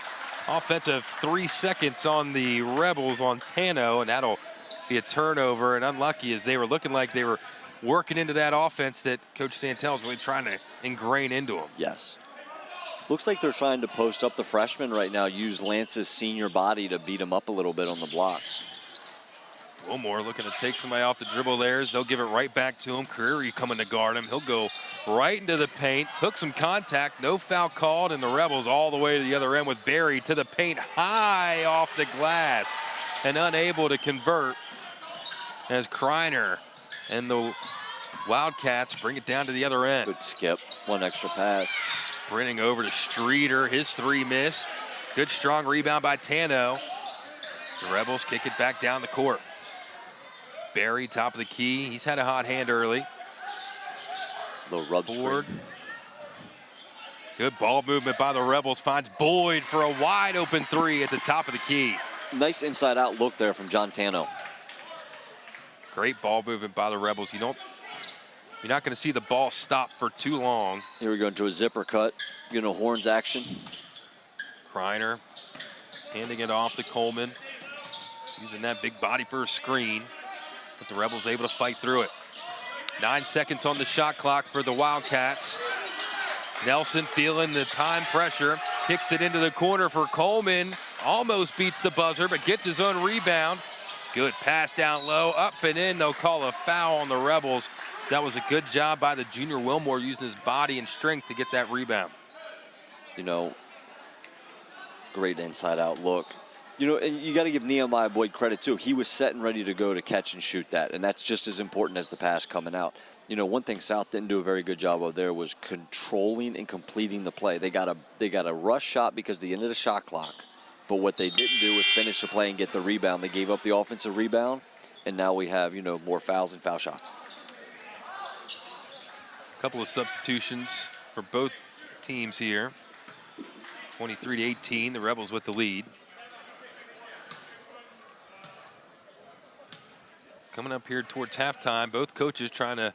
A: Offensive 3 seconds on the Rebels on Tano, and that'll be a turnover. And unlucky as they were looking like they were working into that offense that Coach Santel's really trying to ingrain into them.
B: Yes. Looks like they're trying to post up the freshman right now, use Lance's senior body to beat him up a little bit on the blocks.
A: Wilmore looking to take somebody off the dribble there. They'll give it right back to him. Carreri coming to guard him. He'll go right into the paint. Took some contact. No foul called, and the Rebels all the way to the other end with Barry to the paint, high off the glass, and unable to convert as Kreiner and the Wildcats bring it down to the other end.
B: Good skip. One extra pass.
A: Sprinting over to Streeter. His three missed. Good strong rebound by Tano. The Rebels kick it back down the court. Barry, top of the key. He's had a hot hand early.
B: Little rub
A: forward. Good ball movement by the Rebels. Finds Boyd for a wide open three at the top of the key.
B: Nice inside out look there from John Tano.
A: Great ball movement by the Rebels. You're not going to see the ball stop for too long.
B: Here we go into a zipper cut. Horns action.
A: Kreiner handing it off to Coleman. Using that big body for a screen. But the Rebels able to fight through it. 9 seconds on the shot clock for the Wildcats. Nelson feeling the time pressure. Kicks it into the corner for Coleman. Almost beats the buzzer, but gets his own rebound. Good pass down low, up and in. They'll call a foul on the Rebels. That was a good job by the junior Wilmore using his body and strength to get that rebound.
B: Great inside out look. And you got to give Nehemiah Boyd credit too. He was set and ready to go to catch and shoot that, and that's just as important as the pass coming out. One thing South didn't do a very good job of there was controlling and completing the play. They got a rush shot because of the end of the shot clock, but what they didn't do was finish the play and get the rebound. They gave up the offensive rebound, and now we have more fouls and foul shots.
A: A couple of substitutions for both teams here. 23-18, the Rebels with the lead. Coming up here towards halftime, both coaches trying to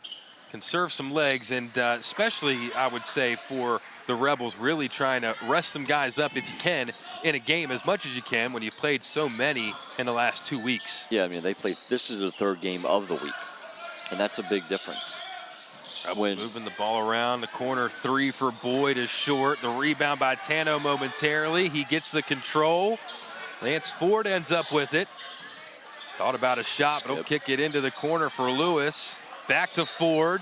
A: conserve some legs, and especially, I would say, for the Rebels, really trying to rest some guys up if you can in a game as much as you can when you've played so many in the last 2 weeks.
B: Yeah, they played, this is the third game of the week, and that's a big difference.
A: Moving the ball around the corner, three for Boyd is short. The rebound by Tano momentarily. He gets the control. Lance Ford ends up with it. Thought about a shot, but he'll kick it into the corner for Lewis. Back to Ford.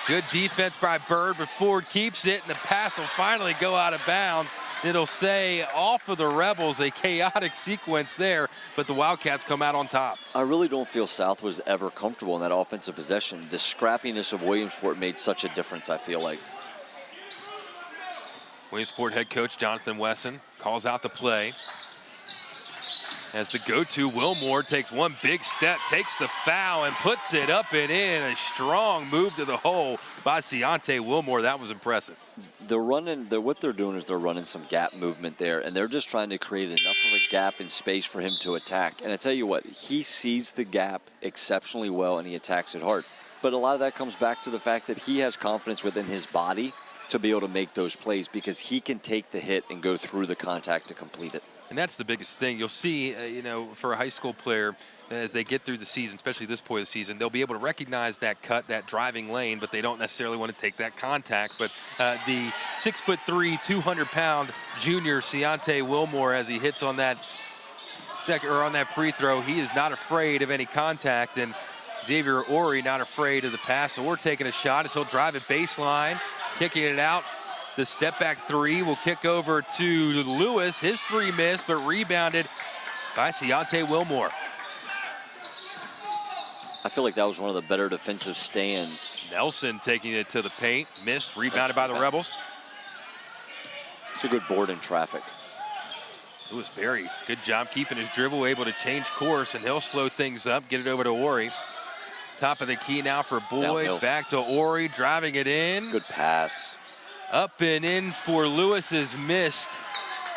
A: Good defense by Bird, but Ford keeps it, and the pass will finally go out of bounds. It'll say off of the Rebels, a chaotic sequence there, but the Wildcats come out on top.
B: I really don't feel South was ever comfortable in that offensive possession. The scrappiness of Williamsport made such a difference, I feel like.
A: Williamsport head coach Jonathan Wesson calls out the play. As the go-to, Wilmore takes one big step, takes the foul, and puts it up and in. A strong move to the hole by Ciante Wilmore. That was impressive.
B: What they're doing is they're running some gap movement there, and they're just trying to create enough of a gap in space for him to attack. And I tell you what, he sees the gap exceptionally well, and he attacks it hard. But a lot of that comes back to the fact that he has confidence within his body to be able to make those plays because he can take the hit and go through the contact to complete it.
A: And that's the biggest thing. You'll see, for a high school player, as they get through the season, especially this point of the season, they'll be able to recognize that cut, that driving lane, but they don't necessarily want to take that contact. But the 6'3", 200-pound junior Ciante Wilmore, as he hits on that free throw, he is not afraid of any contact. And Xavier Ori not afraid of the pass or taking a shot as he'll drive it baseline, kicking it out. The step back three will kick over to Lewis. His three missed, but rebounded by Ciante Wilmore.
B: I feel like that was one of the better defensive stands.
A: Nelson taking it to the paint. Missed, rebounded by the Rebels.
B: It's a good board in traffic.
A: Lewis Berry, good job keeping his dribble, able to change course, and he'll slow things up, get it over to Ori. Top of the key now for Boyd.
B: Downhill.
A: Back to Ori, driving it in.
B: Good pass.
A: Up and in for Lewis is missed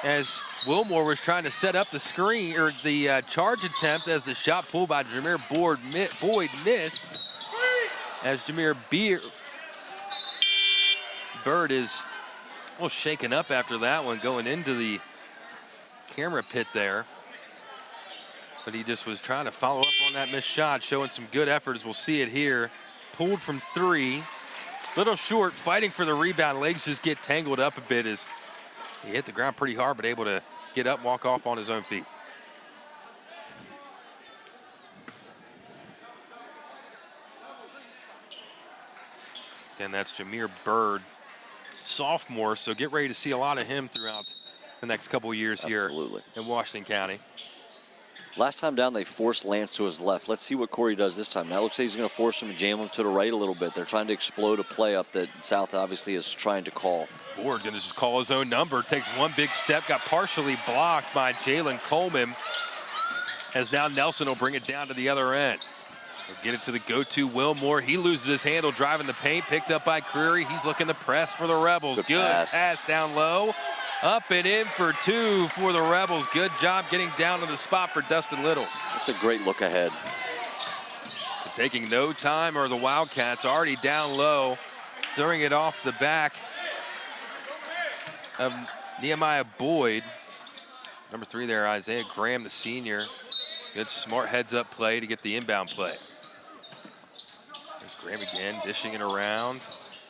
A: as Wilmore was trying to set up the screen or the charge attempt as the shot pulled by Jameer Boyd missed. As Jameer Bird is shaken up after that one going into the camera pit there. But he just was trying to follow up on that missed shot, showing some good effort as we'll see it here. Pulled from 3. Little short, fighting for the rebound. Legs just get tangled up a bit as he hit the ground pretty hard, but able to get up and walk off on his own feet. And that's Jameer Bird, sophomore, so get ready to see a lot of him throughout the next couple of years here in Washington County.
B: Last time down, they forced Lance to his left. Let's see what Corey does this time. Now it looks like he's going to force him to jam him to the right a little bit. They're trying to explode a play up that South obviously is trying to call.
A: Ford going to just call his own number. Takes one big step, got partially blocked by Jalen Coleman. As now Nelson will bring it down to the other end. He'll get it to the go-to Wilmore. He loses his handle driving the paint. Picked up by Creary. He's looking to press for the Rebels. Good pass down low. Up and in for 2 for the Rebels. Good job getting down to the spot for Dustin Littles.
B: That's a great look ahead.
A: Taking no time, or the Wildcats already down low. Throwing it off the back of Nehemiah Boyd. Number 3 there, Isaiah Graham, the senior. Good smart heads-up play to get the inbound play. There's Graham again, dishing it around.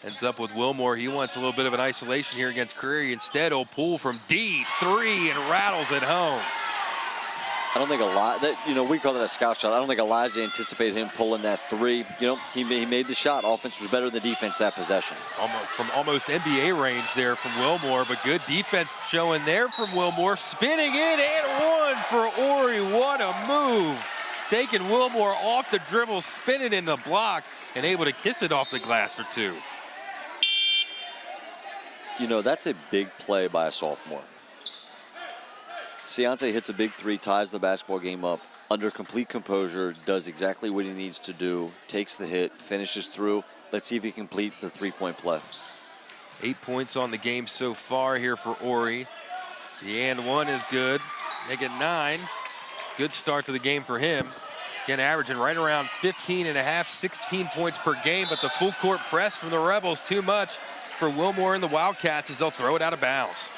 A: Ends up with Wilmore. He wants a little bit of an isolation here against Creary. Instead, he'll pull from deep 3 and rattles it home.
B: I don't think we call that a scout shot. I don't think Elijah anticipated him pulling that 3. He made the shot. Offense was better than defense that possession.
A: From almost NBA range there from Wilmore, but good defense showing there from Wilmore. Spinning in and 1 for Ori. What a move. Taking Wilmore off the dribble, spinning in the block, and able to kiss it off the glass for 2.
B: That's a big play by a sophomore. Ciante hits a big 3, ties the basketball game up, under complete composure, does exactly what he needs to do, takes the hit, finishes through. Let's see if he can complete the 3-point play.
A: 8 points on the game so far here for Ori. The and 1 is good. Make it 9. Good start to the game for him. Again, averaging right around 15.5, 16 points per game, but the full court press from the Rebels too much for Wilmore and the Wildcats as they'll throw it out of bounds.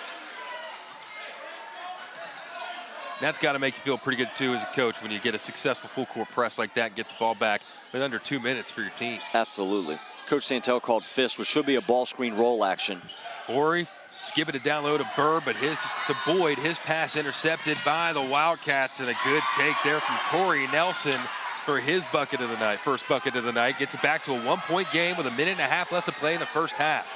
A: That's got to make you feel pretty good too as a coach when you get a successful full court press like that and get the ball back with under 2 minutes for your team.
B: Absolutely. Coach Santel called fist, which should be a ball screen roll action.
A: Ori skipping it down low to Burr, but to Boyd, his pass intercepted by the Wildcats, and a good take there from Corey Nelson for his bucket of the night, first bucket of the night. Gets it back to a 1-point game with a minute and a half left to play in the first half.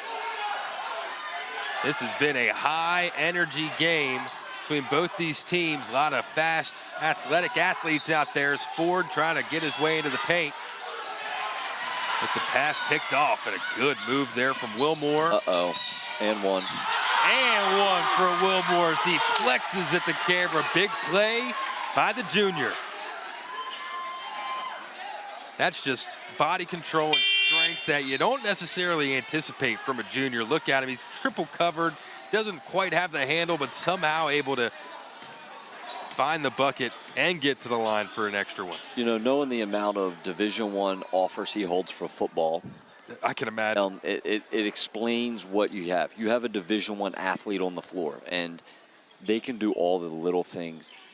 A: This has been a high energy game between both these teams. A lot of fast, athletic athletes out there as Ford trying to get his way into the paint. With the pass picked off, and a good move there from Wilmore.
B: Uh-oh, and 1.
A: And 1 for Wilmore as he flexes at the camera. Big play by the junior. That's just body control and strength that you don't necessarily anticipate from a junior. Look at him, he's triple covered, doesn't quite have the handle, but somehow able to find the bucket and get to the line for an extra one.
B: Knowing the amount of Division I offers he holds for football,
A: I can imagine.
B: It explains what you have. You have a Division I athlete on the floor, and they can do all the little things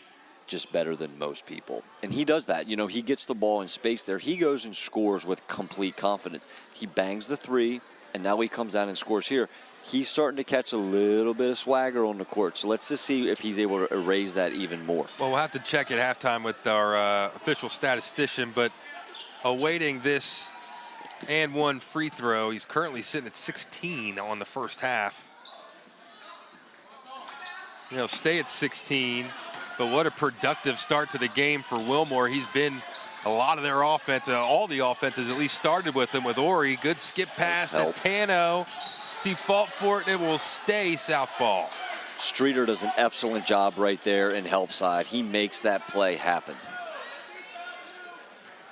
B: just better than most people. And he does that. He gets the ball in space there. He goes and scores with complete confidence. He bangs the 3, and now he comes out and scores here. He's starting to catch a little bit of swagger on the court. So let's just see if he's able to erase that even more.
A: Well, we'll have to check at halftime with our official statistician, but awaiting this and 1 free throw. He's currently sitting at 16 on the first half. Stay at 16. But what a productive start to the game for Wilmore. He's been a lot of their offense, all the offenses at least started with him with Ori. Good skip pass to Tano. He fought for it, and it will stay South ball.
B: Streeter does an excellent job right there in help side. He makes that play happen.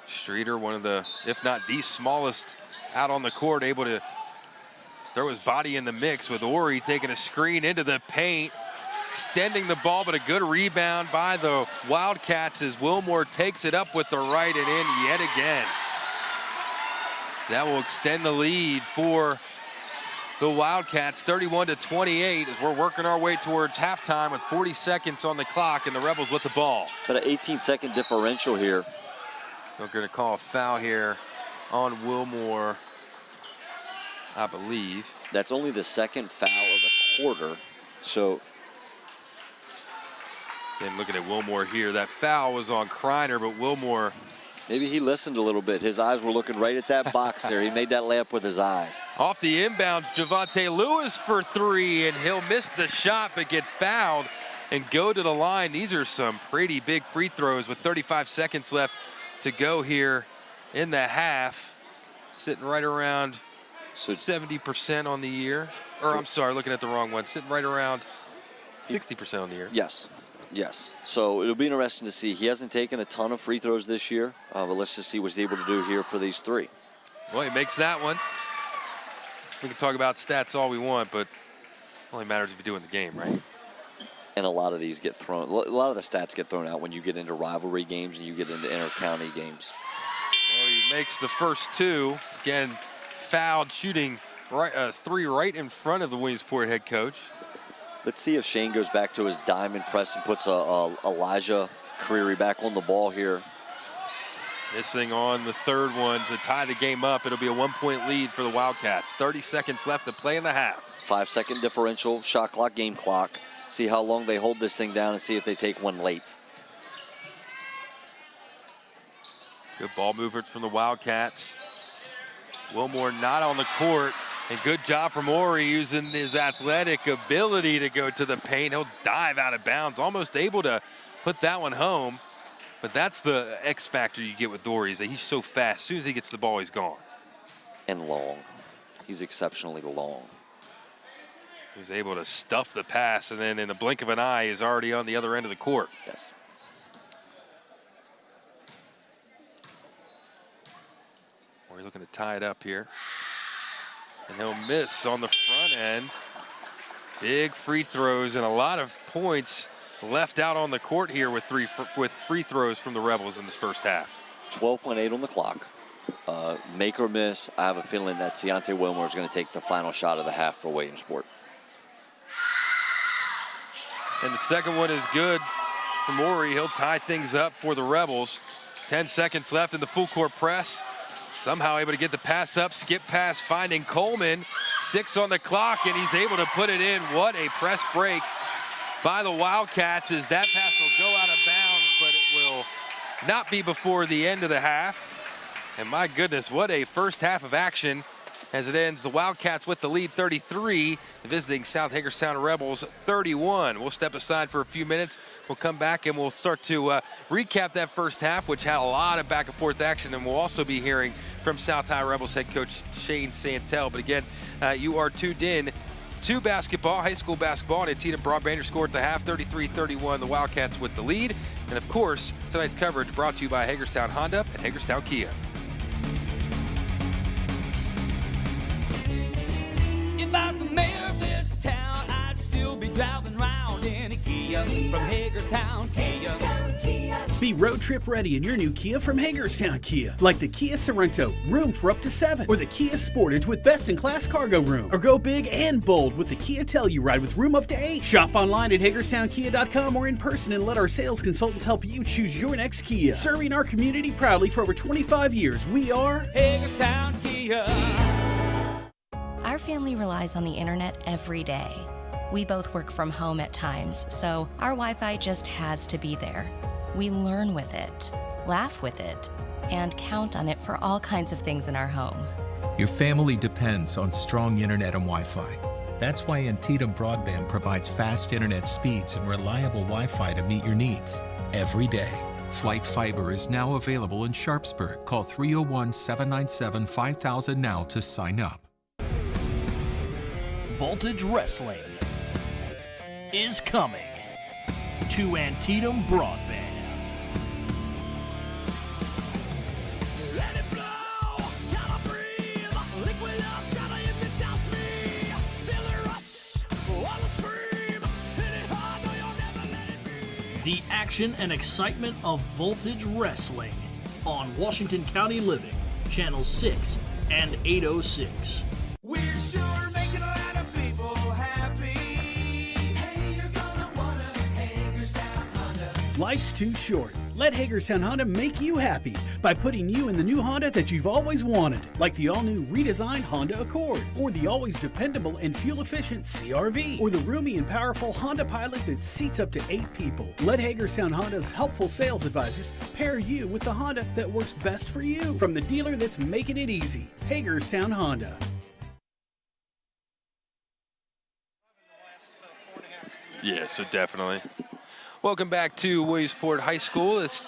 A: Streeter, one of the, if not the smallest out on the court, able to throw his body in the mix with Ori taking a screen into the paint. Extending the ball, but a good rebound by the Wildcats as Wilmore takes it up with the right and in yet again. That will extend the lead for the Wildcats 31-28 as we're working our way towards halftime with 40 seconds on the clock and the Rebels with the ball.
B: But an 18-second differential here.
A: They're going to call a foul here on Wilmore, I believe.
B: That's only the second foul of the quarter. So
A: then looking at Wilmore here, that foul was on Kreiner, but Wilmore,
B: maybe he listened a little bit. His eyes were looking right at that box there. He made that layup with his eyes.
A: off the inbounds, Javante Lewis for three, and he'll miss the shot but get fouled and go to the line. These are some pretty big free throws with 35 seconds left to go here in the half. Sitting right around 70% on the year. Or I'm sorry, looking at the wrong one. Sitting right around 60% on the year.
B: Yes. Yes. So it'll be interesting to see. He hasn't taken a ton of free throws this year, but let's just see what he's able to do here for these three.
A: Well, he makes that one. We can talk about stats all we want, but it only matters if you do it in the game, right?
B: And a lot of these get thrown. A lot of the stats get thrown out when you get into rivalry games and you get into inter-county games.
A: Well, he makes the first two. Again, fouled, shooting right, three right in front of the Williamsport head coach.
B: Let's see if Shane goes back to his diamond press and puts Elijah Creary back on the ball here.
A: Missing on the third one to tie the game up. It'll be a 1-point lead for the Wildcats. 30 seconds left to play in the half.
B: 5-second differential, shot clock, game clock. See how long they hold this thing down and see if they take one late.
A: Good ball movements from the Wildcats. Wilmore not on the court. And good job from Ori using his athletic ability to go to the paint. He'll dive out of bounds, almost able to put that one home. But that's the X factor you get with Ori, is that he's so fast. As soon as he gets the ball, he's gone.
B: And long. He's exceptionally long.
A: He was able to stuff the pass, and then in the blink of an eye, is already on the other end of the court.
B: Yes.
A: Ori looking to tie it up here. And he'll miss on the front end. Big free throws and a lot of points left out on the court here with free throws from the Rebels in this first half.
B: 12.8 on the clock. Make or miss, I have a feeling that Deontay Wilmore is going to take the final shot of the half for Williamsport.
A: And the second one is good from Ori. He'll tie things up for the Rebels. 10 seconds left in the full court press. Somehow able to get the pass up, skip pass, finding Coleman. 6 on the clock, and he's able to put it in. What a press break by the Wildcats as that pass will go out of bounds, but it will not be before the end of the half. And my goodness, what a first half of action as it ends. The Wildcats with the lead 33, the visiting South Hagerstown Rebels 31. We'll step aside for a few minutes. We'll come back and we'll start to recap that first half, which had a lot of back and forth action, and we'll also be hearing from South High Rebels head coach Shane Santel. But again, you are tuned in to basketball, high school basketball, and Antietam Broadband. Your score at the half, 33-31, the Wildcats with the lead. And of course, tonight's coverage brought to you by Hagerstown Honda and Hagerstown Kia.
C: If I was the mayor of this town, I'd still be driving around in a Kia from Hagerstown Kia.
D: Be road trip ready in your new Kia from Hagerstown Kia. Like the Kia Sorento, room for up to 7. Or the Kia Sportage with best-in-class cargo room. Or go big and bold with the Kia Telluride with room up to 8. Shop online at HagerstownKia.com or in person and let our sales consultants help you choose your next Kia. Serving our community proudly for over 25 years, we are
C: Hagerstown Kia.
N: Our family relies on the internet every day. We both work from home at times, so our Wi-Fi just has to be there. We learn with it, laugh with it, and count on it for all kinds of things in our home.
O: Your family depends on strong internet and Wi-Fi. That's why Antietam Broadband provides fast internet speeds and reliable Wi-Fi to meet your needs every day. Flight Fiber is now available in Sharpsburg. Call 301-797-5000 now to sign up.
F: Voltage Wrestling is coming to Antietam Broadband.
C: Let it blow, gotta breathe. Liquid up, try to hypnotize me. Feel the rush, wanna scream. Hit it hard, no, you'll never let it be.
F: The action and excitement of Voltage Wrestling on Washington County Living, Channel 6 and 806.
C: We're sure making our
D: Life's too short. Let Hagerstown Honda make you happy by putting you in the new Honda that you've always wanted, like the all-new redesigned Honda Accord, or the always dependable and fuel-efficient CR-V, or the roomy and powerful Honda Pilot that seats up to 8 people. Let Hagerstown Honda's helpful sales advisors pair you with the Honda that works best for you, from the dealer that's making it easy, Hagerstown Honda.
A: Yeah, so definitely. Welcome back to Williamsport High School. This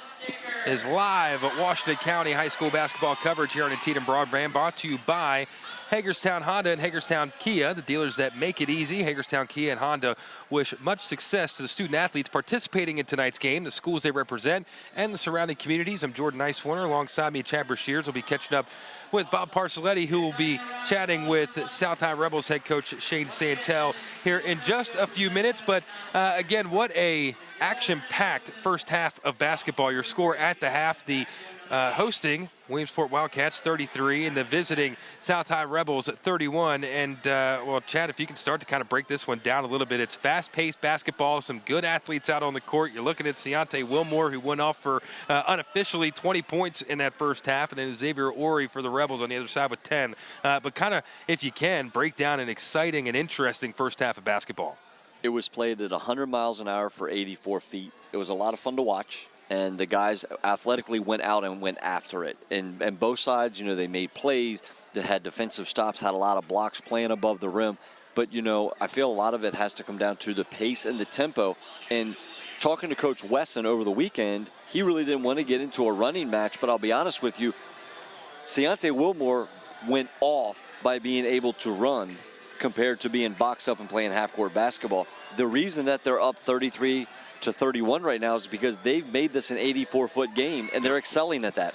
A: is live Washington County High School basketball coverage here on Antietam Broadband, brought to you by Hagerstown Honda and Hagerstown Kia, the dealers that make it easy. Hagerstown Kia and Honda wish much success to the student athletes participating in tonight's game, the schools they represent, and the surrounding communities. I'm Jordan Nicewarner. Alongside me, Chad Brashears will be catching up with Bob Parcelletti, who will be chatting with South High Rebels head coach Shane Santel here in just a few minutes. But again, what a action-packed first half of basketball. Your score at the half, the hosting Williamsport Wildcats 33 and the visiting South High Rebels 31. And, well, Chad, if you can start to kind of break this one down a little bit. It's fast-paced basketball, some good athletes out on the court. You're looking at Ciante Wilmore, who went off for unofficially 20 points in that first half, and then Xavier Ori for the Rebels on the other side with 10. But kind of, if you can, break down an exciting and interesting first half of basketball.
B: It was played at 100 miles an hour for 84 feet. It was a lot of fun to watch. And the guys athletically went out and went after it. And both sides, you know, they made plays that had defensive stops, had a lot of blocks playing above the rim. But, you know, I feel a lot of it has to come down to the pace and the tempo. And talking to Coach Wesson over the weekend, he really didn't want to get into a running match. But I'll be honest with you, Ciante Wilmore went off by being able to run compared to being boxed up and playing half-court basketball. The reason that they're up 33 to 31 right now is because they've made this an 84-foot game, and they're excelling at that.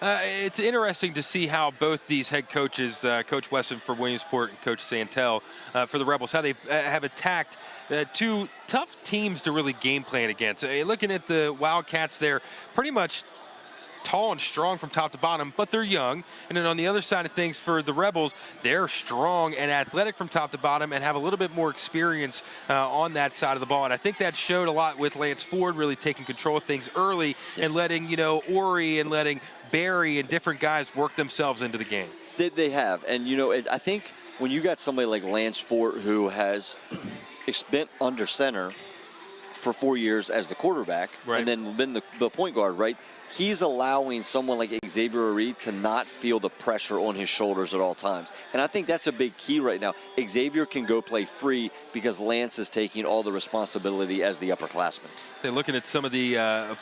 A: It's interesting to see how both these head coaches, Coach Wesson for Williamsport and Coach Santel for the Rebels, how they have attacked two tough teams to really game plan against. Looking at the Wildcats, they're pretty much tall and strong from top to bottom, but they're young. And then on the other side of things for the Rebels, they're strong and athletic from top to bottom and have a little bit more experience on that side of the ball. And I think that showed a lot with Lance Ford really taking control of things early and letting, you know, Ori and letting Barry and different guys work themselves into the game.
B: They have. And, you know, I think when you got somebody like Lance Ford who has been under center for 4 years as the quarterback, right, and then been the point guard, right? He's allowing someone like Xavier Ori to not feel the pressure on his shoulders at all times. And I think that's a big key right now. Xavier can go play free because Lance is taking all the responsibility as the upperclassman.
A: They're looking at some of the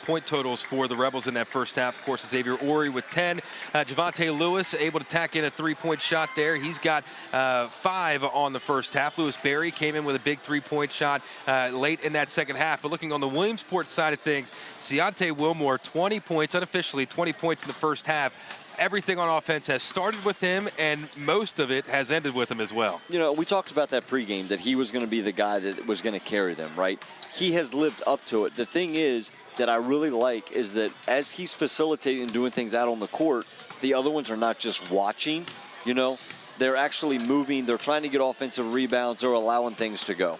A: point totals for the Rebels in that first half. Of course, Xavier Ori with 10. Javante Lewis able to tack in a three-point shot there. He's got 5 on the first half. Lewis Berry came in with a big three-point shot late in that second half. But looking on the Williamsport side of things, Ciante Wilmore, 20 points, unofficially 20 points in the first half. Everything on offense has started with him, and most of it has ended with him as well.
B: You know, we talked about that pregame, that he was going to be the guy that was going to carry them, right? He has lived up to it. The thing is that I really like is that as he's facilitating and doing things out on the court, the other ones are not just watching, you know. They're actually moving. They're trying to get offensive rebounds. They're allowing things to go.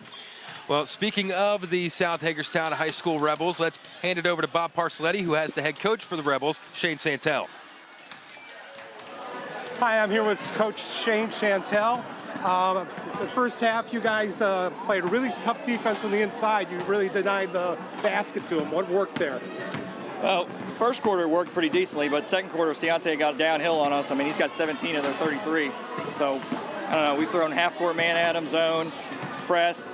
A: Well, speaking of the South Hagerstown High School Rebels, let's hand it over to Bob Parcelletti, who has the head coach for the Rebels, Shane Santel.
G: Hi, I'm here with Coach Shane Santel. The first half, you guys played a really tough defense on the inside. You really denied the basket to them. What worked there?
P: Well, first quarter worked pretty decently, but second quarter, Ciante got downhill on us. I mean, he's got 17 of their 33. So, I don't know, we've thrown half-court man at him, zone, press.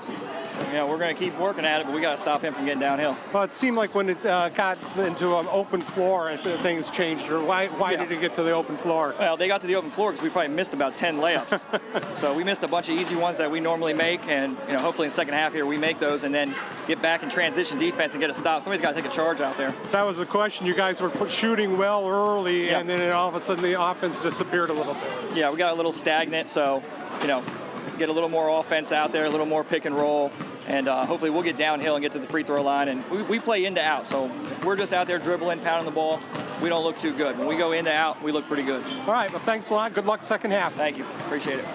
P: You know, we're going to keep working at it, but we got to stop him from getting downhill.
G: Well, it seemed like when it got into an open floor, things changed. Or why did it get to the open floor?
P: Well, they got to the open floor because we probably missed about 10 layups. So we missed a bunch of easy ones that we normally make, and you know, hopefully in the second half here we make those and then get back in transition defense and get a stop. Somebody's got to take a charge out there.
G: That was the question. You guys were shooting well early, and then all of a sudden the offense disappeared a little bit.
P: Yeah, we got a little stagnant, so you know, get a little more offense out there, a little more pick and roll. And hopefully we'll get downhill and get to the free throw line. And we play in to out. So if we're just out there dribbling, pounding the ball, we don't look too good. When we go in to out, we look pretty good.
G: All right. Well, thanks a lot. Good luck second half.
P: Thank you. Appreciate it.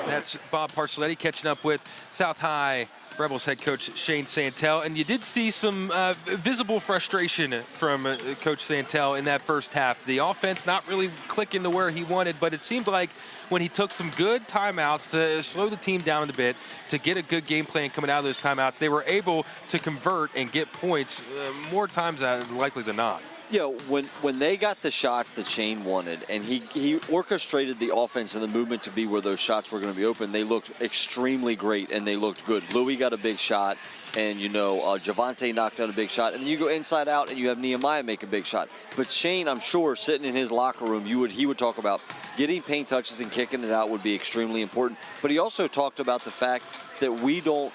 A: That's Bob Parcelletti catching up with South High Rebels head coach Shane Santel, and you did see some visible frustration from Coach Santel in that first half. The offense not really clicking to where he wanted, but it seemed like when he took some good timeouts to slow the team down a bit, to get a good game plan coming out of those timeouts, they were able to convert and get points more times likely than not.
B: Yeah, when they got the shots that Shane wanted, and he orchestrated the offense and the movement to be where those shots were going to be open, they looked extremely great and they looked good. Louis got a big shot, and Javante knocked out a big shot, and then you go inside out and you have Nehemiah make a big shot. But Shane, I'm sure, sitting in his locker room, he would talk about getting paint touches and kicking it out would be extremely important. But he also talked about the fact that we don't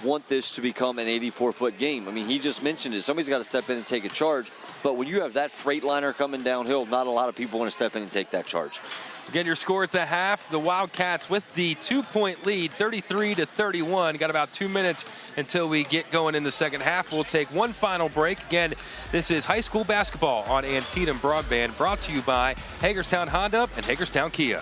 B: want this to become an 84-foot game. I mean, he just mentioned it. Somebody's got to step in and take a charge. But when you have that Freightliner coming downhill, not a lot of people want to step in and take that charge.
A: Again, your score at the half, the Wildcats with the 2-point lead, 33-31. Got about 2 minutes until we get going in the second half. We'll take one final break. Again, this is high school basketball on Antietam Broadband, brought to you by Hagerstown Honda and Hagerstown Kia.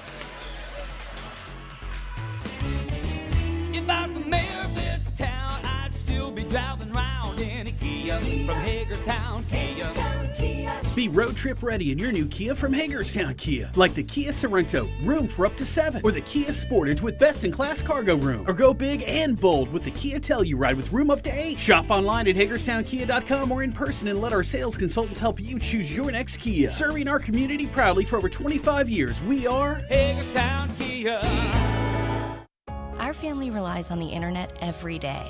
C: If I'm the mayor of this town, I'd still be driving around in a Kia from Hagerstown Kia.
D: Be road trip ready in your new Kia from Hagerstown Kia, like the Kia Sorento, room for up to 7, or the Kia Sportage with best-in-class cargo room, or go big and bold with the Kia Telluride with room up to 8. Shop online at HagerstownKia.com or in person and let our sales consultants help you choose your next Kia. Serving our community proudly for over 25 years, we are
C: Hagerstown Kia.
N: Our family relies on the internet every day.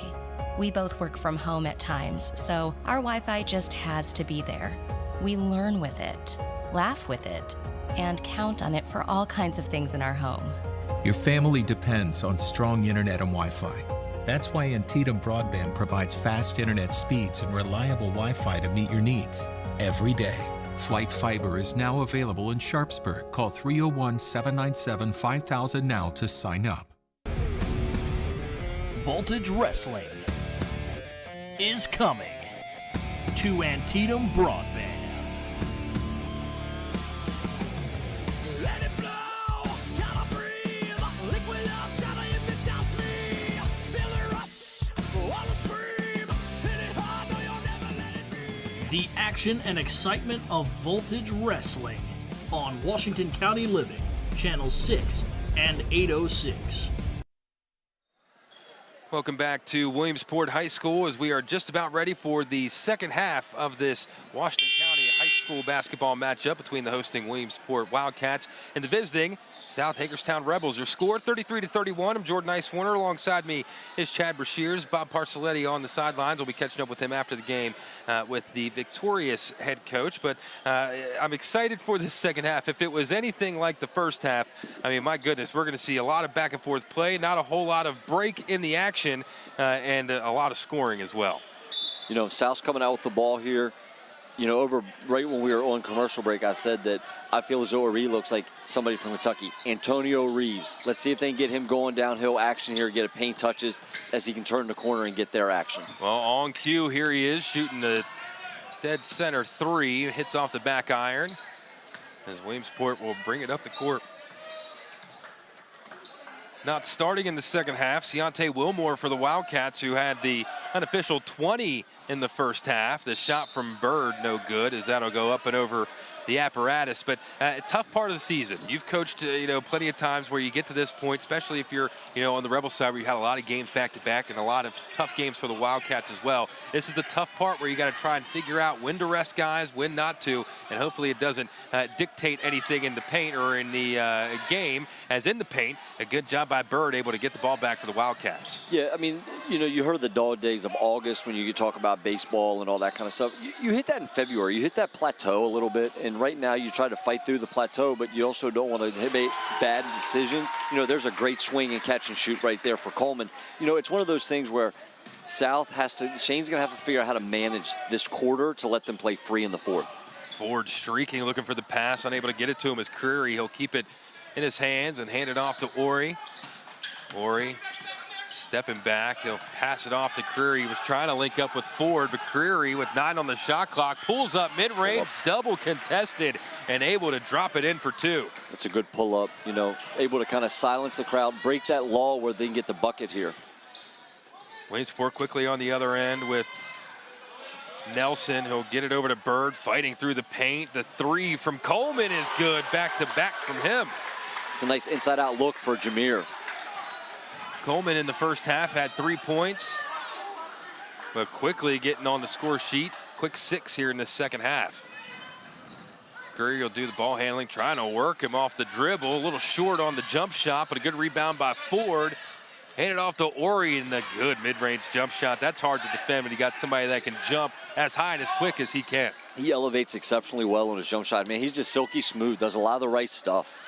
N: We both work from home at times, so our Wi-Fi just has to be there. We learn with it, laugh with it, and count on it for all kinds of things in our home.
O: Your family depends on strong internet and Wi-Fi. That's why Antietam Broadband provides fast internet speeds and reliable Wi-Fi to meet your needs every day. Flight Fiber is now available in Sharpsburg. Call 301-797-5000 now to sign up.
F: Voltage Wrestling is coming to Antietam Broadband.
C: Let it blow, gotta breathe. Liquid outside if it tells me. Feel the rush, wanna scream. Hit it hard, no, you'll never let it be.
F: The action and excitement of Voltage Wrestling on Washington County Living, Channel 6 and 806.
A: Welcome back to Williamsport High School as we are just about ready for the second half of this Washington County High School basketball matchup between the hosting Williamsport Wildcats and the visiting South Hagerstown Rebels. Your score 33-31. I'm Jordan Ice-Warner. Alongside me is Chad Brashears. Bob Parcelletti on the sidelines. We'll be catching up with him after the game with the victorious head coach. But I'm excited for this second half. If it was anything like the first half, I mean, my goodness, we're going to see a lot of back and forth play, not a whole lot of break in the action. And a lot of scoring as well.
B: You know, South's coming out with the ball here. You know, right when we were on commercial break, I said that I feel as though he looks like somebody from Kentucky. Antonio Reeves. Let's see if they can get him going downhill action here, get a paint touches as he can turn the corner and get their action.
A: Well, on cue, here he is shooting the dead center three. Hits off the back iron as Williamsport will bring it up the court. Not starting in the second half, Ciante Wilmore for the Wildcats, who had the unofficial 20 in the first half. The shot from Bird, no good, as that'll go up and over the apparatus. But a tough part of the season. You've coached, plenty of times where you get to this point, especially if you're, on the Rebel side where you had a lot of games back-to-back and a lot of tough games for the Wildcats as well. This is the tough part where you got to try and figure out when to rest guys, when not to, and hopefully it doesn't dictate anything in the paint or in the game. As in the paint, a good job by Bird, able to get the ball back for the Wildcats.
B: Yeah, I mean, you heard the dog days of August when you talk about baseball and all that kind of stuff. You hit that in February. You hit that plateau a little bit, and right now you try to fight through the plateau, but you also don't want to hit bad decisions. There's a great swing and catch and shoot right there for Coleman. It's one of those things where South Shane's going to have to figure out how to manage this quarter to let them play free in the fourth.
A: Ford streaking, looking for the pass, unable to get it to him as Creary. He'll keep it in his hands and hand it off to Ori. Ori stepping back. He'll pass it off to Creary. He was trying to link up with Ford, but Creary with 9 on the shot clock pulls up mid-range, double contested, and able to drop it in for 2.
B: That's a good pull-up, able to kind of silence the crowd, break that lull where they can get the bucket here.
A: Williamsport quickly on the other end with Nelson. He'll get it over to Bird, fighting through the paint. The three from Coleman is good, back-to-back from him.
B: It's a nice inside-out look for Jameer.
A: Coleman in the first half had 3 points, but quickly getting on the score sheet. Quick 6 here in the second half. Curry will do the ball handling, trying to work him off the dribble. A little short on the jump shot, but a good rebound by Ford. Hand it off to Ori, and the good mid-range jump shot. That's hard to defend when you got somebody that can jump as high and as quick as he can.
B: He elevates exceptionally well on his jump shot. Man, he's just silky smooth, does a lot of the right stuff.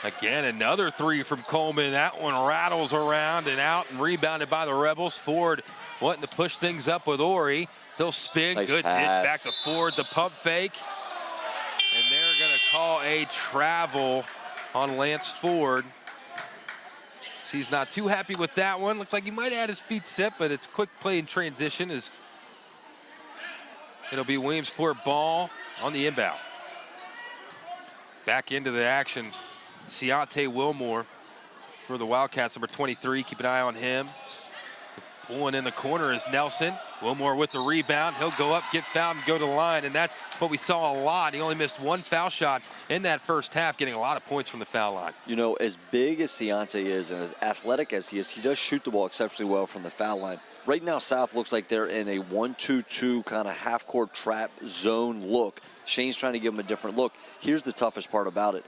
A: Again, another three from Coleman. That one rattles around and out and rebounded by the Rebels. Ford wanting to push things up with Ori. He'll spin,
B: Nice
A: good
B: pass.
A: dish back to Ford, the pump fake. And they're gonna call a travel on Lance Ford. He's not too happy with that one. Looked like he might have had his feet set, but it's quick play in transition. It'll be Williamsport ball on the inbound. Back into the action, Ciante Wilmore for the Wildcats, number 23. Keep an eye on him. Pulling in the corner is Nelson. Wilmore with the rebound. He'll go up, get fouled, and go to the line, and that's what we saw a lot. He only missed one foul shot in that first half, getting a lot of points from the foul line.
B: You know, as big as Ciante is and as athletic as he is, he does shoot the ball exceptionally well from the foul line. Right now, South looks like they're in a 1-2-2 kind of half-court trap zone look. Shane's trying to give him a different look. Here's the toughest part about it.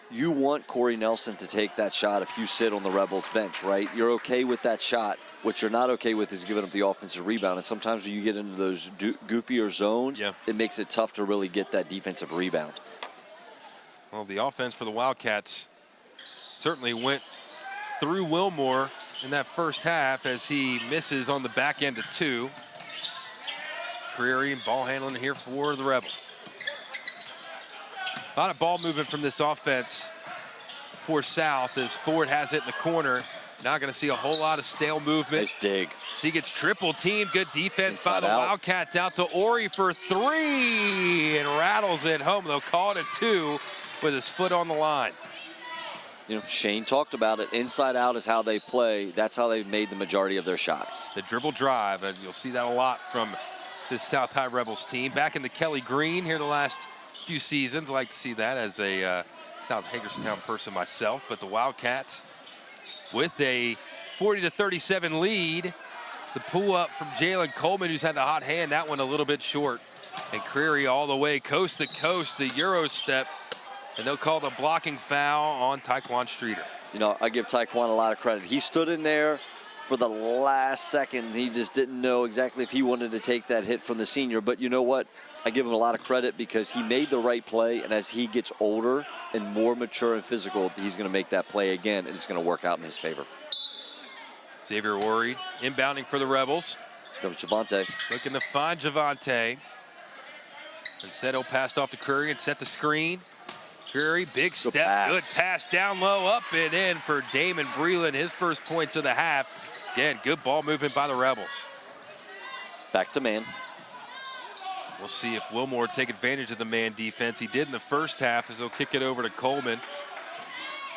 B: You want Corey Nelson to take that shot if you sit on the Rebels bench, right? You're okay with that shot. What you're not okay with is giving up the offensive rebound. And sometimes when you get into those goofier zones, it makes it tough to really get that defensive rebound.
A: Well, the offense for the Wildcats certainly went through Wilmore in that first half as he misses on the back end of 2. Creary and ball handling here for the Rebels. A lot of ball movement from this offense for South as Ford has it in the corner. Not going to see a whole lot of stale movement.
B: Nice dig.
A: So he gets triple teamed. Good defense
B: Inside
A: by the
B: out.
A: Wildcats. Out to Ori for 3 and rattles it home. They'll call it a 2 with his foot on the line.
B: You know, Shane talked about it. Inside out is how they play. That's how they made the majority of their shots.
A: The dribble drive, and you'll see that a lot from this South High Rebels team. Back in the Kelly Green here the last few seasons. I like to see that as a South Hagerstown person myself. But the Wildcats with a 40-37 lead. The pull up from Jalen Coleman, who's had the hot hand. That one a little bit short. And Creary all the way coast to coast, the Euro step. And they'll call the blocking foul on Taekwon Streeter.
B: You know, I give Taekwon a lot of credit. He stood in there for the last second. He just didn't know exactly if he wanted to take that hit from the senior. But you know what? I give him a lot of credit because he made the right play. And as he gets older and more mature and physical, he's going to make that play again, and it's going to work out in his favor.
A: Xavier Worried inbounding for the Rebels.
B: Let's go with Javante.
A: Looking to find Javante. Instead, he'll pass off to Curry and set the screen. Curry, big step, good pass down low, up and in for Damon Breland, his first points of the half. Again, good ball movement by the Rebels.
B: Back to man.
A: We'll see if Wilmore take advantage of the man defense. He did in the first half as he'll kick it over to Coleman.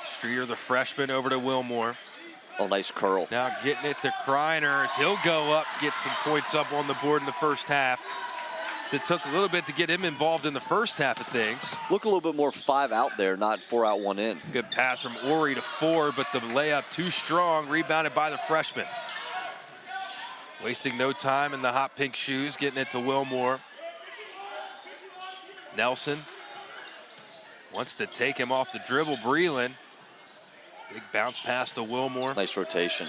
A: Streeter, the freshman, over to Wilmore.
B: Oh, nice curl.
A: Now getting it to Kreiners. He'll go up, get some points up on the board in the first half. So it took a little bit to get him involved in the first half of things.
B: Look a little bit more 5 out there, not 4 out, 1 in.
A: Good pass from Ori to Ford, but the layup too strong, rebounded by the freshman. Wasting no time in the hot pink shoes, getting it to Wilmore. Nelson wants to take him off the dribble. Breland. Big bounce pass to Wilmore.
B: Nice rotation.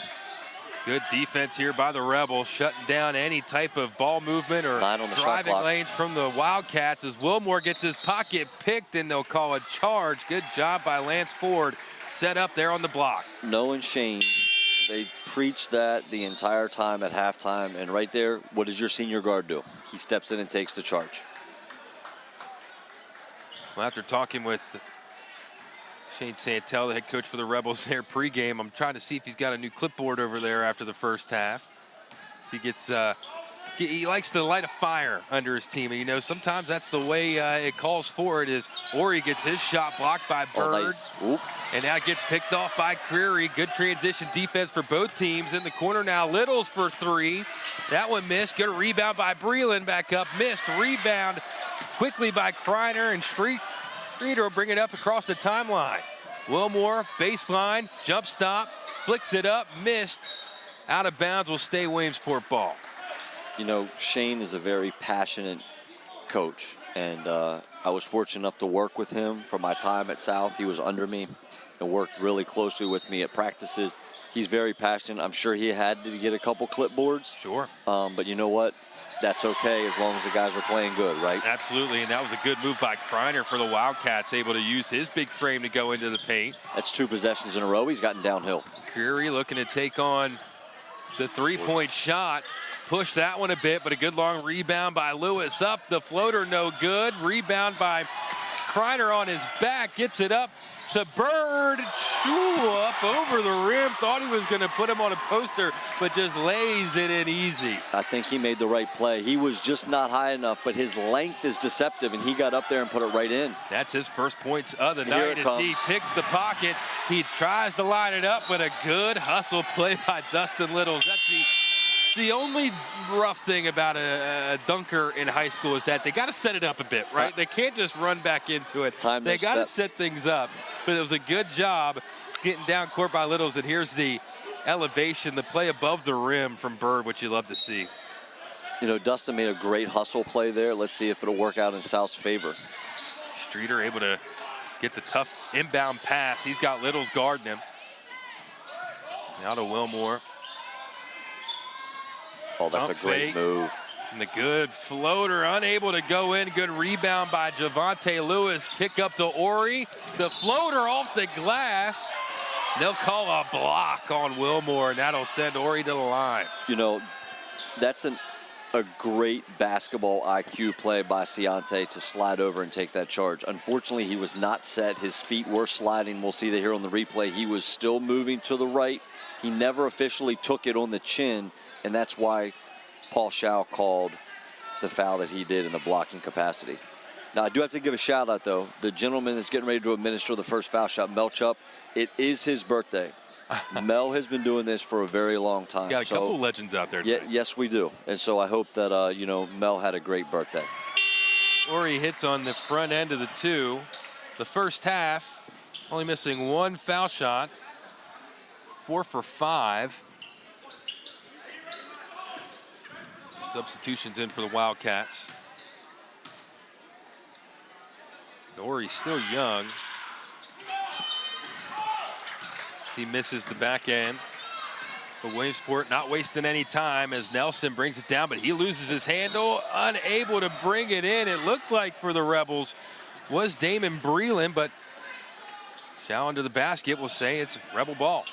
A: Good defense here by the Rebels, shutting down any type of ball movement or driving lanes from the Wildcats as Wilmore gets his pocket picked, and they'll call a charge. Good job by Lance Ford, set up there on the block.
B: Knowing Shane, they preach that the entire time at halftime, and right there, what does your senior guard do? He steps in and takes the charge.
A: Well, after talking with Shane Santel, the head coach for the Rebels there pregame, I'm trying to see if he's got a new clipboard over there after the first half. So he gets he likes to light a fire under his team. And, you know, sometimes that's the way it calls for it. Is Ori gets his shot blocked by Bird.
B: Oh, nice.
A: And now gets picked off by Creary. Good transition defense for both teams. In the corner now, Littles for 3. That one missed. Good rebound by Breland. Back up, missed. Rebound quickly by Kreiner, and Streeter will bring it up across the timeline. Wilmore, baseline, jump stop, flicks it up, missed. Out of bounds, will stay Williamsport ball.
B: You know, Shane is a very passionate coach, and I was fortunate enough to work with him for my time at South. He was under me and worked really closely with me at practices. He's very passionate. I'm sure he had to get a couple clipboards.
A: Sure.
B: But you know what? That's okay as long as the guys are playing good, right?
A: Absolutely, and that was a good move by Kreiner for the Wildcats, able to use his big frame to go into the paint.
B: That's 2 possessions in a row. He's gotten downhill.
A: Creary looking to take on the 3-point shot. Push that one a bit, but a good long rebound by Lewis. Up, the floater no good. Rebound by Kreiner on his back, gets it up to Bird. Up over the rim. Thought he was going to put him on a poster, but just lays it in easy.
B: I think he made the right play. He was just not high enough, but his length is deceptive, and he got up there and put it right in.
A: That's his first points of the
B: And
A: night
B: here
A: as he picks the pocket. He tries to line it up, but a good hustle play by Dustin Littles. That's the only rough thing about a dunker in high school is that they got to set it up a bit, right? They can't just run back into it. They got to set things up. But it was a good job getting down court by Littles. And here's the elevation, the play above the rim from Bird, which you love to see.
B: You know, Dustin made a great hustle play there. Let's see if it'll work out in South's favor.
A: Streeter able to get the tough inbound pass. He's got Littles guarding him. Now to Wilmore.
B: Oh, that's
A: Pump
B: a great
A: fake.
B: move.
A: And the good floater, unable to go in. Good rebound by Javante Lewis. Pick up to Ori. The floater off the glass. They'll call a block on Wilmore, and that'll send Ori to the line.
B: You know, that's a great basketball IQ play by Ciante to slide over and take that charge. Unfortunately, he was not set. His feet were sliding. We'll see that here on the replay. He was still moving to the right. He never officially took it on the chin, and that's why Paul Schau called the foul that he did in the blocking capacity. Now, I do have to give a shout out, though. The gentleman that's getting ready to administer the first foul shot, Mel Chupp, it is his birthday. Mel has been doing this for a very long time.
A: Got a couple legends out there today.
B: Yes, we do. And so I hope that, you know, Mel had a great birthday.
A: Ori hits on the front end of the 2. The first half, only missing 1 foul shot. 4 for 5. Substitutions in for the Wildcats. Ori's still young. He misses the back end. But Williamsport not wasting any time as Nelson brings it down, but he loses his handle, unable to bring it in. It looked like for the Rebels was Damon Breland, but Schau under the basket will say it's Rebel ball.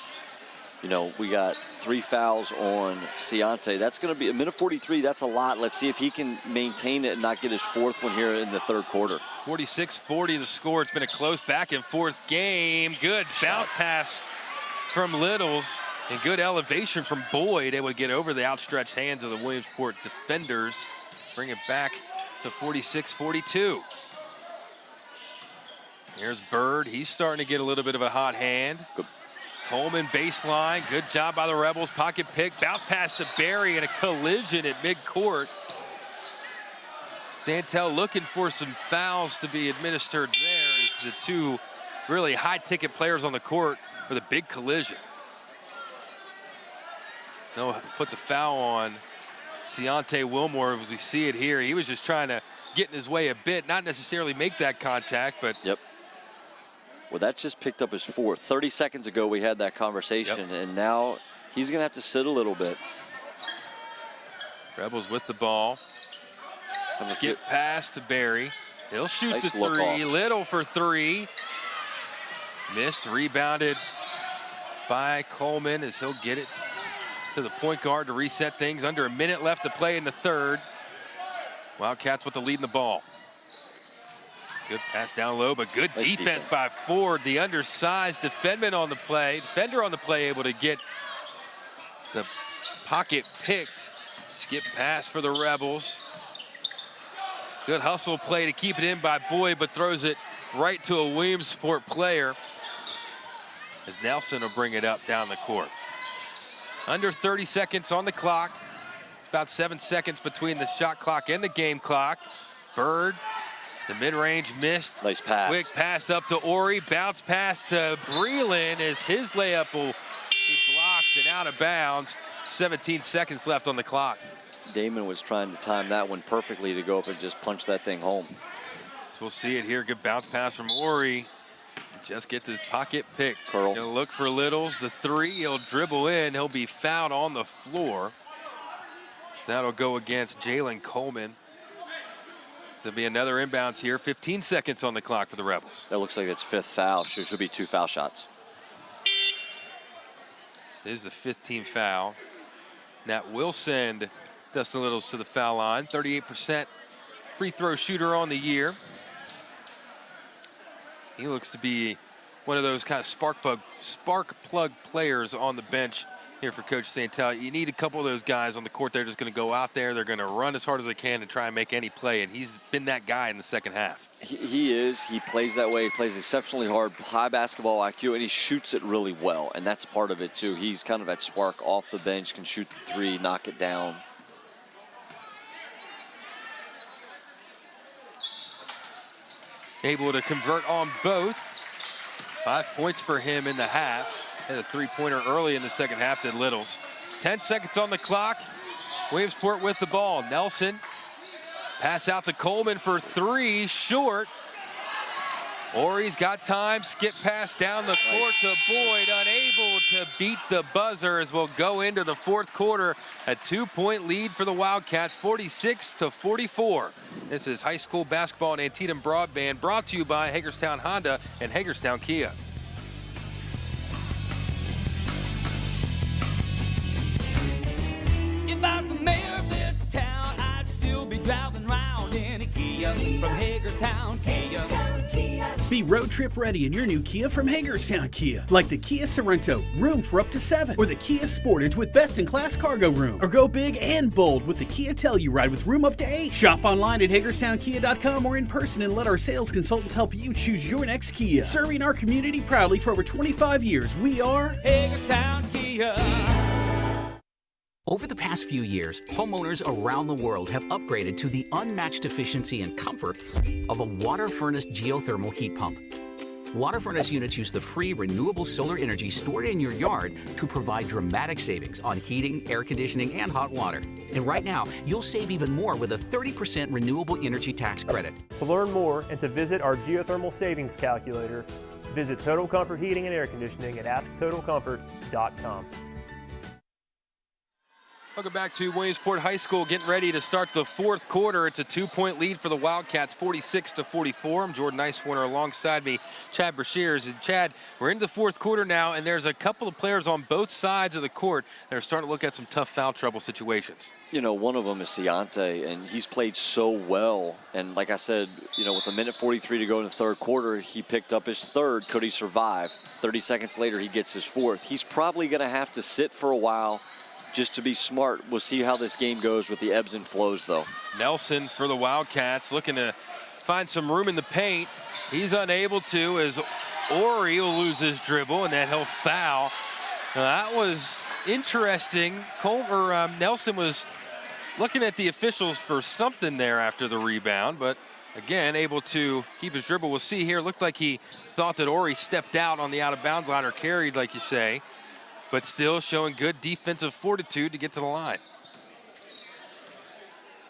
B: You know, we got 3 fouls on Ciante. That's going to be a minute 43. That's a lot. Let's see if he can maintain it and not get his 4th one here in the 3rd quarter.
A: 46-40 the score. It's been a close back and forth game. Good bounce pass from Littles and good elevation from Boyd. Able to get over the outstretched hands of the Williamsport defenders. Bring it back to 46-42. Here's Bird. He's starting to get a little bit of a hot hand.
B: Good.
A: Coleman baseline. Good job by the Rebels. Pocket pick. Bounce pass to Barry and a collision at midcourt. Santel looking for some fouls to be administered there as the 2 really high-ticket players on the court for the big collision. They'll put the foul on Ciante Wilmore as we see it here. He was just trying to get in his way a bit, not necessarily make that contact, but
B: Yep. Well, that just picked up his 4th. 30 seconds ago, we had that conversation, and now he's going to have to sit a little bit.
A: Rebels with the ball. Skip pass to Barry. He'll shoot the 3. Little for 3. Missed, rebounded by Coleman as he'll get it to the point guard to reset things. Under a minute left to play in the 3rd. Wildcats with the lead in the ball. Good pass down low, but good defense by Ford. The undersized defender on the play, able to get the pocket picked Skip pass for the Rebels. Good hustle play to keep it in by Boyd, but throws it right to a Williamsport player as Nelson will bring it up down the court. Under 30 seconds on the clock. It's about 7 seconds between the shot clock and the game clock. Bird, the mid-range missed.
B: Nice pass. Quick
A: pass up to Ori. Bounce pass to Breland as his layup will be blocked and out of bounds. 17 seconds left on the clock.
B: Damon was trying to time that one perfectly to go up and just punch that thing home.
A: So we'll see it here. Good bounce pass from Ori. Just gets his pocket pick.
B: Curl.
A: He'll look for Littles. The three, he'll dribble in. He'll be fouled on the floor. So that'll go against Jalen Coleman. There'll be another inbounds here. 15 seconds on the clock for the Rebels.
B: That looks like it's 5th foul. Should be 2 foul shots.
A: This is the 15th foul. That will send Dustin Littles to the foul line. 38% free throw shooter on the year. He looks to be one of those kind of spark plug players on the bench here for Coach Santel. You need a couple of those guys on the court. They're just going to go out there. They're going to run as hard as they can and try and make any play, and he's been that guy in the second half.
B: He is. He plays that way. He plays exceptionally hard, high basketball IQ, and he shoots it really well, and that's part of it, too. He's kind of that spark off the bench, can shoot the three, knock it down.
A: Able to convert on both. 5 points for him in the half. Had a three-pointer early in the second half to Littles. 10 seconds on the clock. Williamsport with the ball. Nelson, pass out to Coleman for three, short. Ori's got time, skip pass down the court to Boyd, unable to beat the buzzer as we'll go into the fourth quarter. A 2-point lead for the Wildcats, 46-44. This is high school basketball and Antietam Broadband, brought to you by Hagerstown Honda and Hagerstown Kia.
C: If I was the mayor of this town, I'd still be driving around in a Kia from Hagerstown Kia.
D: Be road trip ready in your new Kia from Hagerstown Kia. Like the Kia Sorrento, room for up to 7. Or the Kia Sportage with best-in-class cargo room. Or go big and bold with the Kia Telluride with room up to 8. Shop online at HagerstownKia.com or in person and let our sales consultants help you choose your next Kia. Serving our community proudly for over 25 years, we are
C: Hagerstown Kia.
Q: Over the past few years, homeowners around the world have upgraded to the unmatched efficiency and comfort of a water furnace geothermal heat pump. Water furnace units use the free renewable solar energy stored in your yard to provide dramatic savings on heating, air conditioning, and hot water. And right now, you'll save even more with a 30% renewable energy tax credit.
R: To learn more and to visit our geothermal savings calculator, visit Total Comfort Heating and Air Conditioning at asktotalcomfort.com.
A: Welcome back to Williamsport High School, getting ready to start the fourth quarter. It's a 2-point lead for the Wildcats, 46-44. I'm Jordan Nicewarner, alongside me, Chad Brashears. And Chad, we're into the fourth quarter now, and there's a couple of players on both sides of the court that are starting to look at some tough foul trouble situations.
B: You know, one of them is Ciante, and he's played so well. And like I said, you know, with 1:43 to go in the third quarter, he picked up his third. Could he survive? 30 seconds later, he gets his fourth. He's probably going to have to sit for a while just to be smart. We'll see how this game goes with the ebbs and flows, though.
A: Nelson for the Wildcats looking to find some room in the paint. He's unable to, as Ori will lose his dribble, and then he'll foul. Now, that was interesting. Nelson was looking at the officials for something there after the rebound, but again, able to keep his dribble. We'll see here. Looked like he thought that Ori stepped out on the out-of-bounds line, or carried, like you say, but still showing good defensive fortitude to get to the line.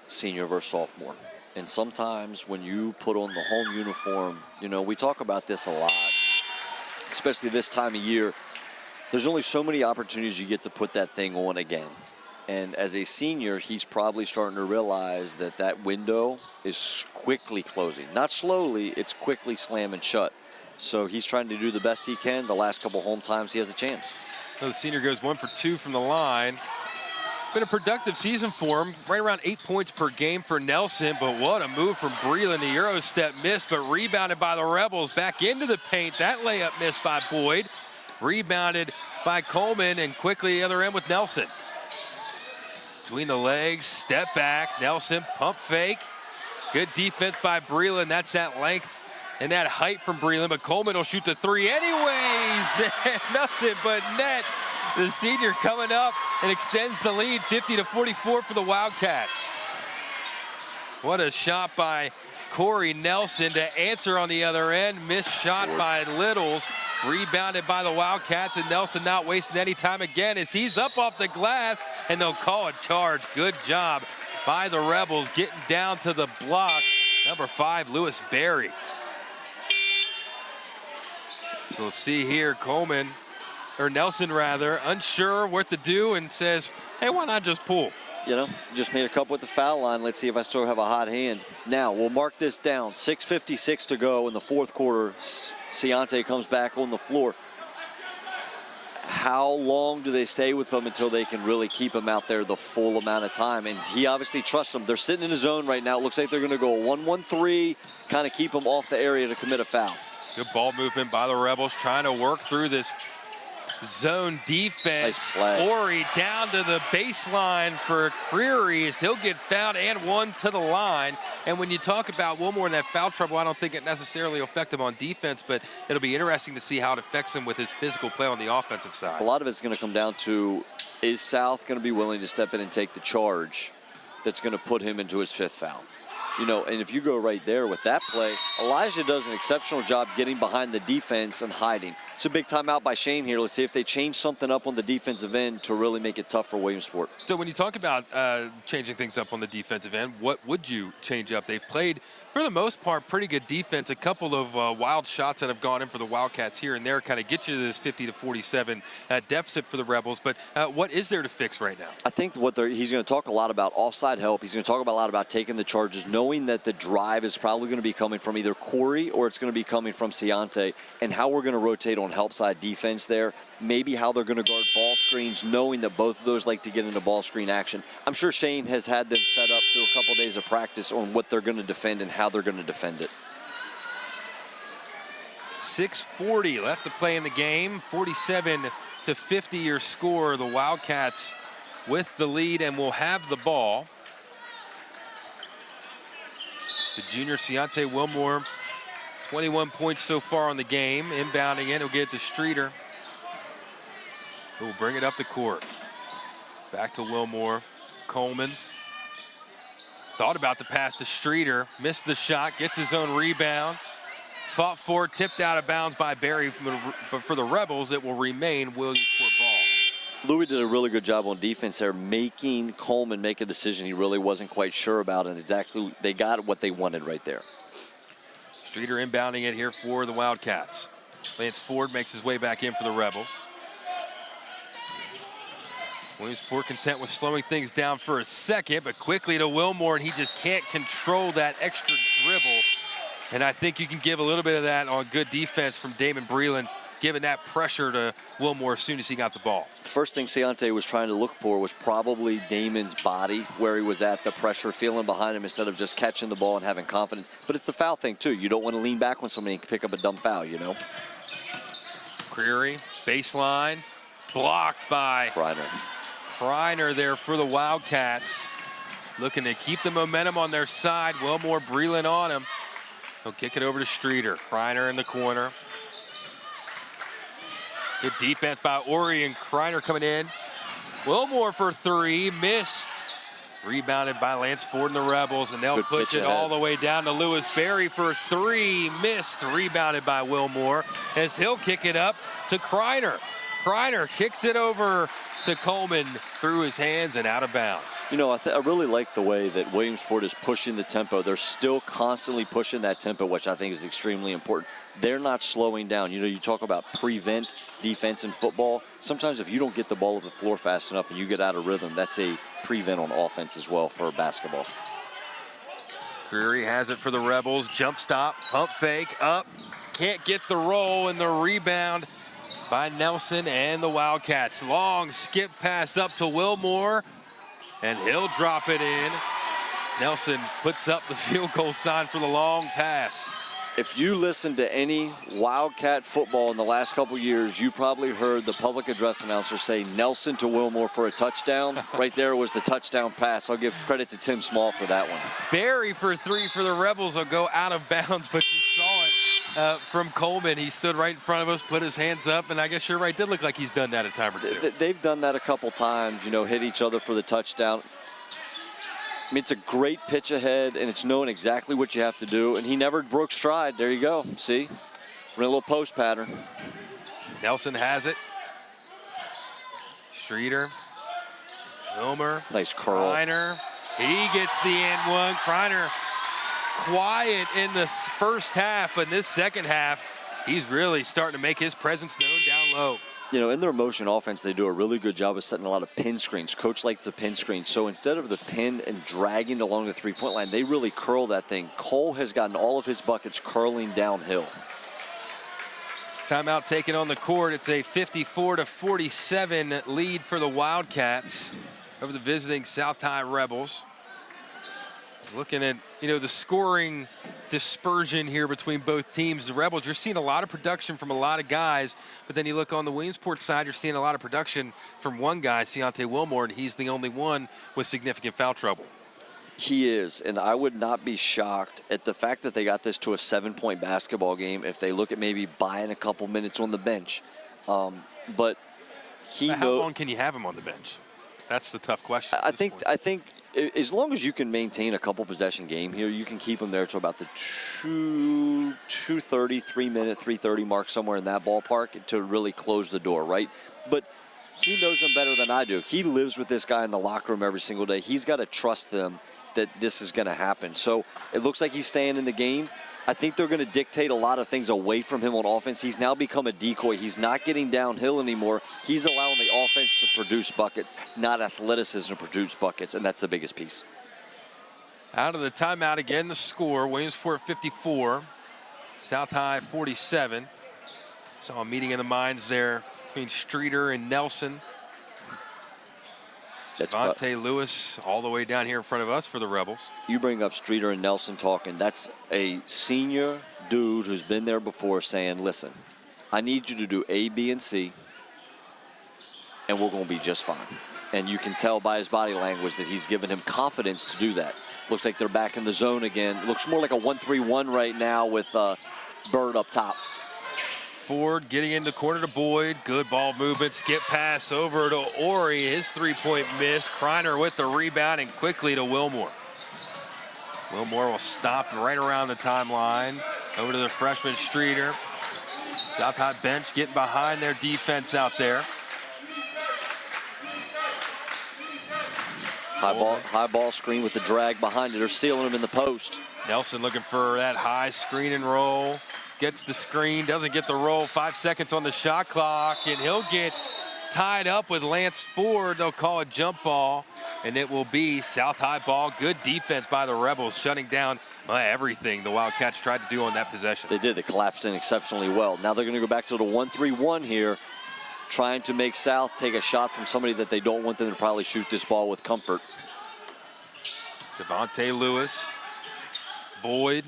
B: Senior versus sophomore. And sometimes when you put on the home uniform, you know, we talk about this a lot, especially this time of year. There's only so many opportunities you get to put that thing on again. And as a senior, he's probably starting to realize that that window is quickly closing. Not slowly, it's quickly slamming shut. So he's trying to do the best he can. The last couple home times he has a chance.
A: So the senior goes 1 for 2 from the line. Been a productive season for him, right around 8 points per game for Nelson, but what a move from Breland. The Euro step missed, but rebounded by the Rebels. Back into the paint. That layup missed by Boyd. Rebounded by Coleman, and quickly the other end with Nelson. Between the legs, step back, Nelson, pump fake. Good defense by Breland. That's that length and that height from Breland, but Coleman will shoot the three anyways. Nothing but net. The senior coming up and extends the lead 50-44 for the Wildcats. What a shot by Corey Nelson to answer on the other end. Missed shot by Littles. Rebounded by the Wildcats, and Nelson not wasting any time again as he's up off the glass, and they'll call a charge. Good job by the Rebels getting down to the block. Number 5, Lewis Berry. We'll see here Coleman, or Nelson rather, unsure what to do and says, hey, why not just pull?
B: You know, just made a couple at the foul line. Let's see if I still have a hot hand. Now, we'll mark this down. 6:56 to go in the fourth quarter. Ciante comes back on the floor. How long do they stay with him until they can really keep him out there the full amount of time? And he obviously trusts them. They're sitting in his zone right now. It looks like they're going to go 1-1-3, kind of keep him off the area to commit a foul.
A: Good ball movement by the Rebels, trying to work through this zone defense.
B: Nice
A: Ori down to the baseline for Creary as he'll get fouled and one to the line. And when you talk about Wilmore and that foul trouble, I don't think it necessarily affect him on defense, but it'll be interesting to see how it affects him with his physical play on the offensive side.
B: A lot of it's going to come down to, is South going to be willing to step in and take the charge that's going to put him into his 5th foul? You know, and if you go right there with that play, Elijah does an exceptional job getting behind the defense and hiding. It's a big timeout by Shane here. Let's see if they change something up on the defensive end to really make it tough for Williamsport.
A: So when you talk about changing things up on the defensive end, what would you change up? They've played, for the most part, pretty good defense. A couple of wild shots that have gone in for the Wildcats here and there kind of get you to this 50-47 deficit for the Rebels. But what is there to fix right now?
B: I think what he's going to talk a lot about offside help. He's going to talk a lot about taking the charges, knowing that the drive is probably going to be coming from either Corey or it's going to be coming from Ciante, and how we're going to rotate on help side defense there. Maybe how they're going to guard ball screens, knowing that both of those like to get into ball screen action. I'm sure Shane has had them set up through a couple days of practice on what they're going to defend and how they're going to defend it.
A: 6:40 left to play in the game. 47-50 your score. The Wildcats with the lead and will have the ball. The junior Ciante Wilmore, 21 points so far on the game. Inbounding in, he'll get it to Streeter, who will bring it up the court. Back to Wilmore. Coleman thought about the pass to Streeter, missed the shot, gets his own rebound. Fought for, tipped out of bounds by Barry, but for the Rebels, it will remain Williamsport ball.
B: Louis did a really good job on defense there, making Coleman make a decision he really wasn't quite sure about, and it's actually, they got what they wanted right there.
A: Streeter inbounding it here for the Wildcats. Lance Ford makes his way back in for the Rebels. Williamsport content with slowing things down for a second, but quickly to Wilmore, and he just can't control that extra dribble. And I think you can give a little bit of that on good defense from Damon Breland, giving that pressure to Wilmore as soon as he got the ball.
B: First thing Ciante was trying to look for was probably Damon's body, where he was at, the pressure, feeling behind him instead of just catching the ball and having confidence. But it's the foul thing, too. You don't want to lean back when somebody can pick up a dumb foul, you know?
A: Creary, baseline, blocked by Kreiner there for the Wildcats. Looking to keep the momentum on their side. Wilmore Breland on him. He'll kick it over to Streeter. Kreiner in the corner. Good defense by Ori, and Kreiner coming in. Wilmore for 3, missed. Rebounded by Lance Ford and the Rebels, and they'll push it all the way down to Lewis Berry for 3, missed. Rebounded by Wilmore as he'll kick it up to Kreiner. Kreiner kicks it over to Coleman through his hands and out of bounds.
B: You know, I really like the way that Williamsport is pushing the tempo. They're still constantly pushing that tempo, which I think is extremely important. They're not slowing down. You know, you talk about prevent defense in football. Sometimes if you don't get the ball up the floor fast enough and you get out of rhythm, that's a prevent on offense as well for basketball.
A: Creary has it for the Rebels. Jump stop, pump fake, up. Can't get the roll, and the rebound by Nelson and the Wildcats. Long skip pass up to Wilmore, and he'll drop it in. Nelson puts up the field goal sign for the long pass.
B: If you listen to any Wildcat football in the last couple years, you probably heard the public address announcer say Nelson to Wilmore for a touchdown. Right there was the touchdown pass. I'll give credit to Tim Small for that one.
A: Barry for 3 for the Rebels will go out of bounds, but you saw it from Coleman. He stood right in front of us, put his hands up, and I guess you're right, did look like he's done that a time or two.
B: They've done that a couple times, you know, hit each other for the touchdown. I mean, it's a great pitch ahead, and it's knowing exactly what you have to do, and he never broke stride. There you go. See? We're in a little post pattern.
A: Nelson has it. Streeter. Wilmer.
B: Nice curl.
A: Kreiner. He gets the and one. Kreiner quiet in the first half, but in this second half, he's really starting to make his presence known down low.
B: You know, in their motion offense, they do a really good job of setting a lot of pin screens. Coach likes the pin screen. So instead of the pin and dragging along the three-point line, they really curl that thing. Cole has gotten all of his buckets curling downhill.
A: Timeout taken on the court. It's a 54-47 lead for the Wildcats over the visiting South High Rebels. Looking at, you know, the scoring dispersion here between both teams. The Rebels, you're seeing a lot of production from a lot of guys, but then you look on the Williamsport side, you're seeing a lot of production from one guy, Deontay Wilmore, and he's the only one with significant foul trouble.
B: He is, and I would not be shocked at the fact that they got this to a 7-point basketball game if they look at maybe buying a couple minutes on the bench. But
A: how long can you have him on the bench? That's the tough question.
B: I think as long as you can maintain a couple possession game here, you can keep them there to about the 2:30, 3-minute, 3:30 mark, somewhere in that ballpark to really close the door, right? But he knows them better than I do. He lives with this guy in the locker room every single day. He's got to trust them that this is going to happen. So it looks like he's staying in the game. I think they're going to dictate a lot of things away from him on offense. He's now become a decoy. He's not getting downhill anymore. He's allowing the offense to produce buckets, not athleticism to produce buckets, and that's the biggest piece.
A: Out of the timeout again, the score, Williamsport 54, South High 47. Saw a meeting of the minds there between Streeter and Nelson. Javante Lewis all the way down here in front of us for the Rebels.
B: You bring up Streeter and Nelson talking. That's a senior dude who's been there before saying, listen, I need you to do A, B, and C, and we're going to be just fine. And you can tell by his body language that he's given him confidence to do that. Looks like they're back in the zone again. It looks more like a 1-3-1 right now with Bird up top.
A: Ford getting in the corner to Boyd. Good ball movement. Skip pass over to Ori. His three-point miss. Kreiner with the rebound and quickly to Wilmore. Wilmore will stop right around the timeline. Over to the freshman Streeter. South High bench getting behind their defense out there.
B: High ball screen with the drag behind it. They're sealing him in the post.
A: Nelson looking for that high screen and roll. Gets the screen, doesn't get the roll. 5 seconds on the shot clock, and he'll get tied up with Lance Ford. They'll call a jump ball, and it will be South High ball. Good defense by the Rebels, shutting down everything the Wildcats tried to do on that possession.
B: They did. They collapsed in exceptionally well. Now they're going to go back to the 1-3-1 here, trying to make South take a shot from somebody that they don't want them to probably shoot this ball with comfort.
A: Javante Lewis, Boyd.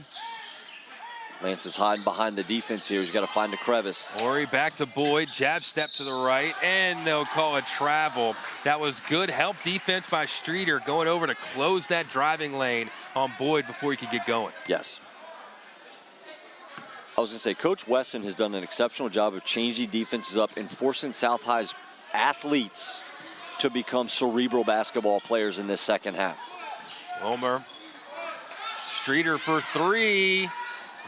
B: Lance is hiding behind the defense here. He's got to find a crevice.
A: Ori back to Boyd. Jab step to the right, and they'll call a travel. That was good help defense by Streeter going over to close that driving lane on Boyd before he could get going.
B: Yes. I was going to say, Coach Wesson has done an exceptional job of changing defenses up and forcing South High's athletes to become cerebral basketball players in this second half.
A: Wilmer. Streeter for three.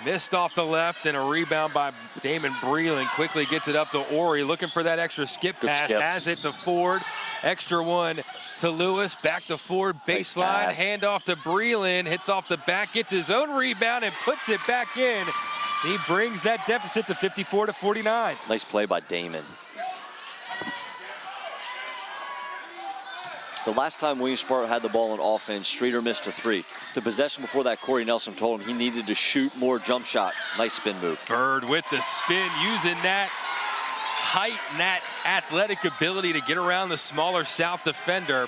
A: Missed off the left, and a rebound by Damon Breland. Quickly gets it up to Ori, looking for that extra skip pass. Has it to Ford. Extra one to Lewis. Back to Ford. Baseline. Handoff to Breland. Hits off the back. Gets his own rebound and puts it back in. He brings that deficit to 54-49.
B: Nice play by Damon. The last time Williamsport had the ball on offense, Streeter missed a three. The possession before that, Corey Nelson told him he needed to shoot more jump shots. Nice spin move.
A: Bird with the spin, using that height and that athletic ability to get around the smaller South defender.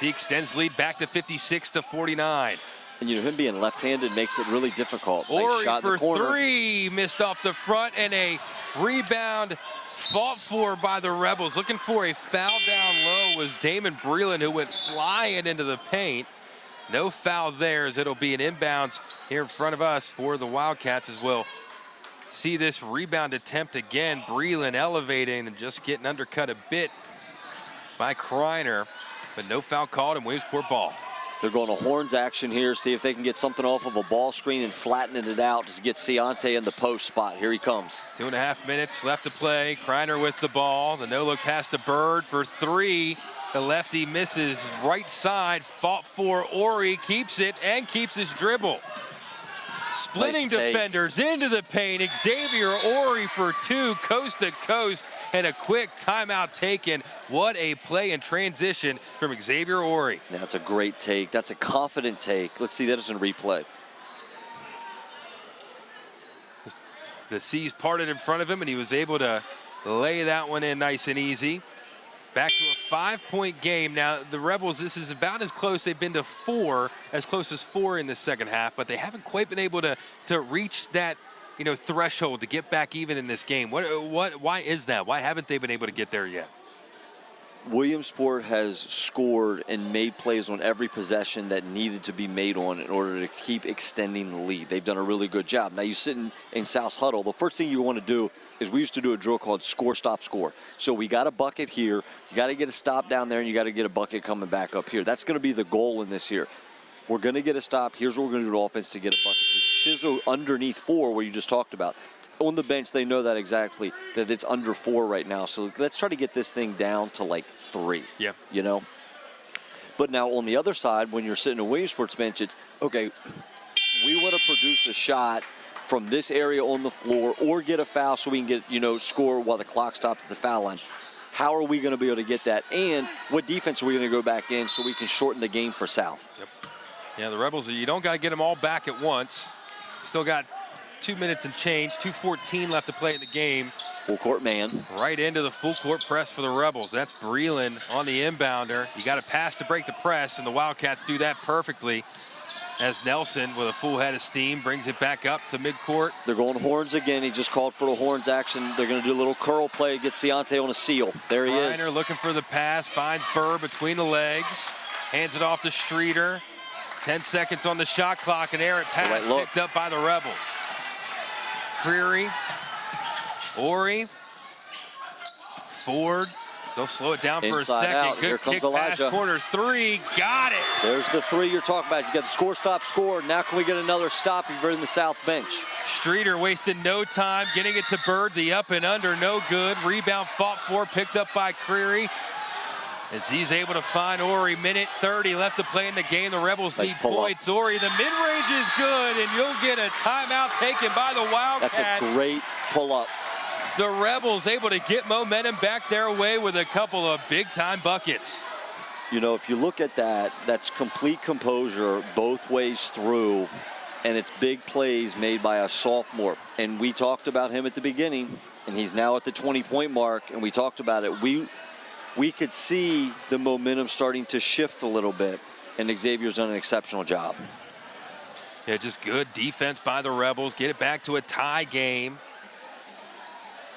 A: He extends lead back to 56-49.
B: And him being left-handed makes it really difficult. Nice
A: Ori
B: shot in the
A: for
B: corner.
A: 3, missed off the front, and a rebound fought for by the Rebels. Looking for a foul down low was Damon Breland, who went flying into the paint. No foul there, as it'll be an inbounds here in front of us for the Wildcats as well. See this rebound attempt again. Breland elevating and just getting undercut a bit by Kreiner, but no foul called, and Williamsport ball.
B: They're going to horns action here, see if they can get something off of a ball screen and flattening it out to get Ciante in the post spot. Here he comes.
A: 2.5 minutes left to play. Kreiner with the ball. The no-look pass to Bird for 3. The lefty misses right side. Fought for Ori, keeps it, and keeps his dribble. Splitting
B: Nice take.
A: defenders into the paint. Xavier Ori for 2, coast to coast, and a quick timeout taken. What a play in transition from Xavier Ori.
B: Yeah, that's a great take. That's a confident take. Let's see that as a replay.
A: The seas parted in front of him, and he was able to lay that one in nice and easy. Back to a 5-point game. Now, the Rebels, this is about as close they've been to 4, as close as 4 in the second half, but they haven't quite been able to reach that, threshold to get back even in this game. Why is that? Why haven't they been able to get there yet?
B: Williamsport has scored and made plays on every possession that needed to be made on in order to keep extending the lead. They've done a really good job. Now, you sit in South's huddle, the first thing you want to do is we used to do a drill called score, stop, score. So we got a bucket here, you got to get a stop down there, and you got to get a bucket coming back up here. That's going to be the goal in this year. We're going to get a stop. Here's what we're going to do to offense to get a bucket. To chisel underneath 4, where you just talked about. On the bench, they know that exactly, that it's under 4 right now. So let's try to get this thing down to like 3.
A: Yeah.
B: But now on the other side, when you're sitting in Williamsport's bench, it's, okay, we want to produce a shot from this area on the floor or get a foul so we can get, score while the clock stops at the foul line. How are we going to be able to get that? And what defense are we going to go back in so we can shorten the game for South?
A: Yep. Yeah, the Rebels, you don't got to get them all back at once. Still got 2 minutes and change, 2:14 left to play in the game.
B: Full court man.
A: Right into the full court press for the Rebels. That's Breland on the inbounder. You got to pass to break the press, and the Wildcats do that perfectly as Nelson, with a full head of steam, brings it back up to midcourt.
B: They're going horns again. He just called for the horns action. They're going to do a little curl play, get Ciante on a seal. There he is.
A: Reiner looking for the pass, finds Burr between the legs, hands it off to Streeter. 10 seconds on the shot clock, and errant pass picked up by the Rebels. Creary, Ori, Ford. They'll slow it down for a second.
B: Out.
A: Good kick pass, corner 3. Got it.
B: There's the 3 you're talking about. You got the score, stop, score. Now can we get another stop if you're in the South bench?
A: Streeter wasted no time, getting it to Bird. The up and under, no good. Rebound fought for, picked up by Creary. As he's able to find Ori. Minute 30 left to play in the game. The Rebels need points. Ori, the mid-range is good, and you'll get a timeout taken by the Wildcats.
B: That's a great pull-up.
A: The Rebels able to get momentum back their way with a couple of big-time buckets.
B: If you look at that, that's complete composure both ways through, and it's big plays made by a sophomore. And we talked about him at the beginning, and he's now at the 20-point mark, and we talked about it. We could see the momentum starting to shift a little bit, and Xavier's done an exceptional job.
A: Yeah, just good defense by the Rebels. Get it back to a tie game.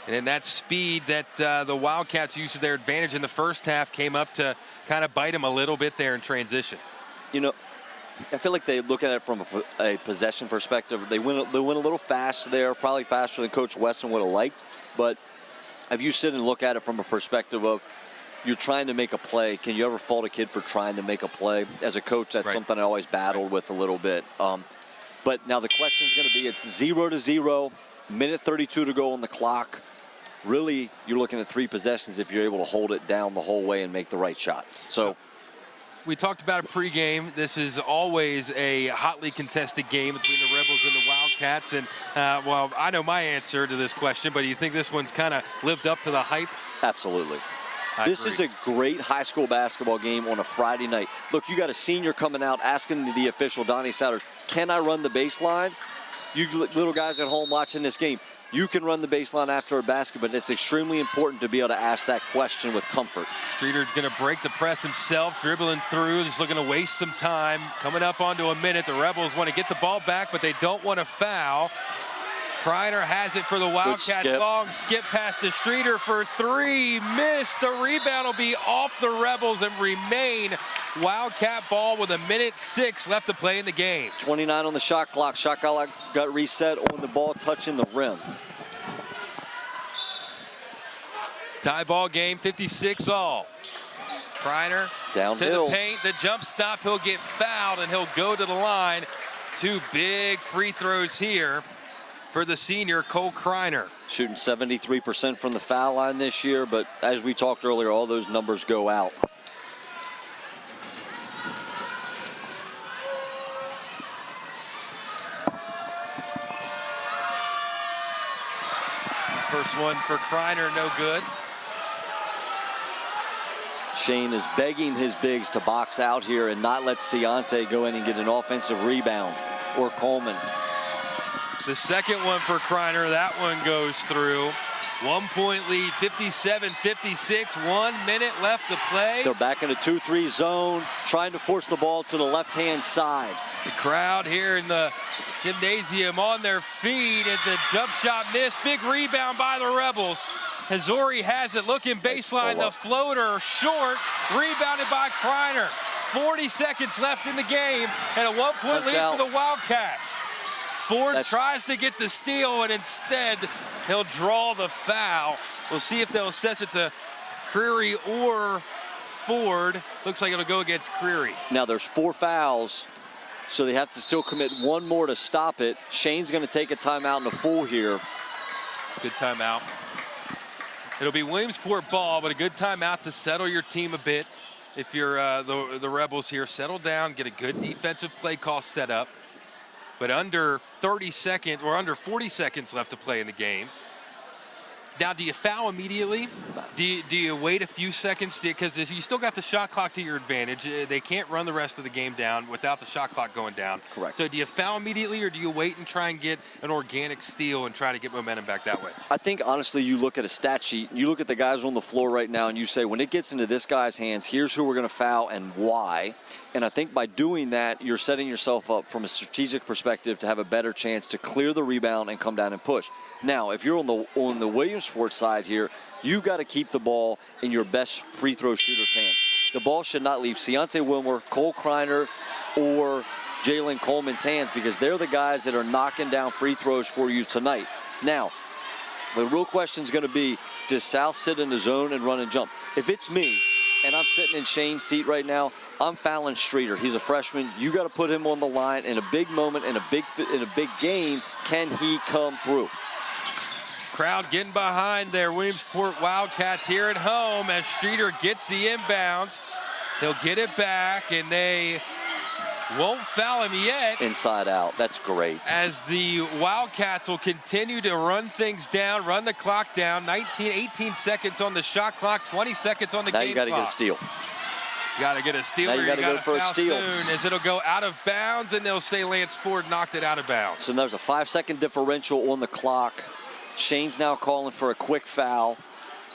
A: And then that speed that the Wildcats used to their advantage in the first half came up to kind of bite them a little bit there in transition.
B: I feel like they look at it from a possession perspective. They went a little fast there, probably faster than Coach Weston would have liked. But if you sit and look at it from a perspective of you're trying to make a play, can you ever fault a kid for trying to make a play? As a coach, that's something I always battled with a little bit. But now the question is going to be, it's 0-0, minute 32 to go on the clock. Really, you're looking at 3 possessions if you're able to hold it down the whole way and make the right shot. So
A: we talked about a pregame. This is always a hotly contested game between the Rebels and the Wildcats. And, well, I know my answer to this question, but do you think this one's kind of lived up to the hype?
B: Absolutely. This is a great high school basketball game on a Friday night. Look, you got a senior coming out asking the official, Donnie Souter, can I run the baseline? You little guys at home watching this game, You can run the baseline after a basket, but it's extremely important to be able to ask that question with comfort.
A: Streeter going to break the press himself, dribbling through, just looking to waste some time. Coming up onto a minute, the Rebels want to get the ball back, but they don't want to foul. Kreiner has it for the Wildcats. Long skip past the Streeter for three. Missed. The rebound will be off the Rebels and remain Wildcat ball with 1:06 left to play in the game.
B: 29 on the shot clock. Shot clock got reset on the ball touching the rim.
A: Tie ball game, 56 all. Kreiner
B: downhill
A: to the paint. The jump stop. He'll get fouled and he'll go to the line. Two big free throws here for the senior, Cole Kreiner.
B: Shooting 73% from the foul line this year, but as we talked earlier, all those numbers go out.
A: First one for Kreiner, no good.
B: Shane is begging his bigs to box out here and not let Ciante go in and get an offensive rebound, or Coleman.
A: The second one for Kreiner, that one goes through. 1 point lead, 57-56, 1 minute left to play.
B: They're back in a 2-3 zone, trying to force the ball to the left-hand side.
A: The crowd here in the gymnasium on their feet at the jump shot miss. Big rebound by the Rebels. Hazori has it, looking baseline, the floater short, rebounded by Kreiner. 40 seconds left in the game, and a 1 point lead for the Wildcats. Ford tries to get the steal, and instead he'll draw the foul. We'll see if they'll assess it to Creary or Ford. Looks like it'll go against Creary.
B: Now there's 4 fouls, so they have to still commit one more to stop it. Shane's going to take a timeout in the full here.
A: Good timeout. It'll be Williamsport ball, but a good timeout to settle your team a bit. If you're the Rebels here, settle down, get a good defensive play call set up. But under 30 seconds or under 40 seconds left to play in the game. Now, do you foul immediately? Do you wait a few seconds? Because if you still got the shot clock to your advantage, they can't run the rest of the game down without the shot clock going down.
B: Correct.
A: So do you foul immediately, or do you wait and try and get an organic steal and try to get momentum back that way?
B: I think, honestly, you look at a stat sheet, you look at the guys on the floor right now, and you say, when it gets into this guy's hands, here's who we're going to foul and why. And I think by doing that, you're setting yourself up from a strategic perspective to have a better chance to clear the rebound and come down and push. Now, if you're on the Williamsport side here, you got to keep the ball in your best free throw shooter's hand. The ball should not leave Ciante Wilmer, Cole Kreiner, or Jalen Coleman's hands, because they're the guys that are knocking down free throws for you tonight. Now, the real question is going to be, does South sit in the zone and run and jump? If it's me, and I'm sitting in Shane's seat right now, I'm fouling Streeter. He's a freshman. You got to put him on the line in a big moment, in a big game. Can he come through?
A: Crowd getting behind their Williamsport Wildcats here at home as Streeter gets the inbounds. He'll get it back, and they won't foul him yet.
B: Inside out. That's great.
A: As the Wildcats will continue to run things down, run the clock down. 18 seconds on the shot clock, 20 seconds on the game clock.
B: Now you got to get a steal.
A: You got to get a steal.
B: Now you got to go for a steal.
A: Soon, as it'll go out of bounds, and they'll say Lance Ford knocked it out of bounds.
B: So there's a 5-second differential on the clock. Shane's now calling for a quick foul.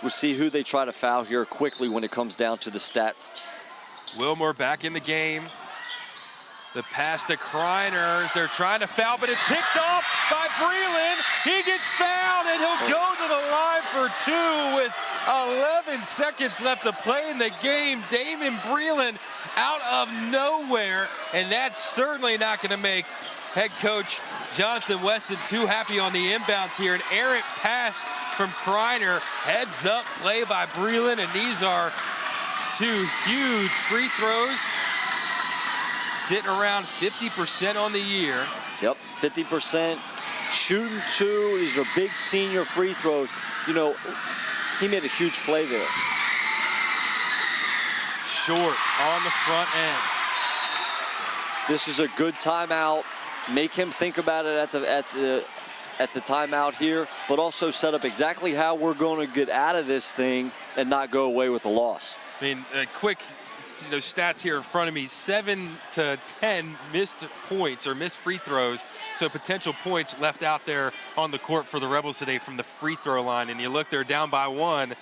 B: We'll see who they try to foul here quickly when it comes down to the stats.
A: Wilmore back in the game. The pass to Kreiner. They're trying to foul, but it's picked off by Breland. He gets fouled, and he'll go to the line for 2 with 11 seconds left to play in the game. Damon Breland out of nowhere, and that's certainly not going to make head coach Jonathan Weston too happy on the inbounds here. An errant pass from Kreiner. Heads up play by Breland, and these are 2 huge free throws. Sitting around 50% on the year.
B: Yep, 50%. Shooting 2. These are big senior free throws. You know, he made a huge play there.
A: Short on the front end.
B: This is a good timeout. Make him think about it at the timeout here, but also set up exactly how we're going to get out of this thing and not go away with a loss.
A: I mean, a quick those stats here in front of me. 7 to 10 missed points or missed free throws. So potential points left out there on the court for the Rebels today from the free throw line. And you look, they're down by 1.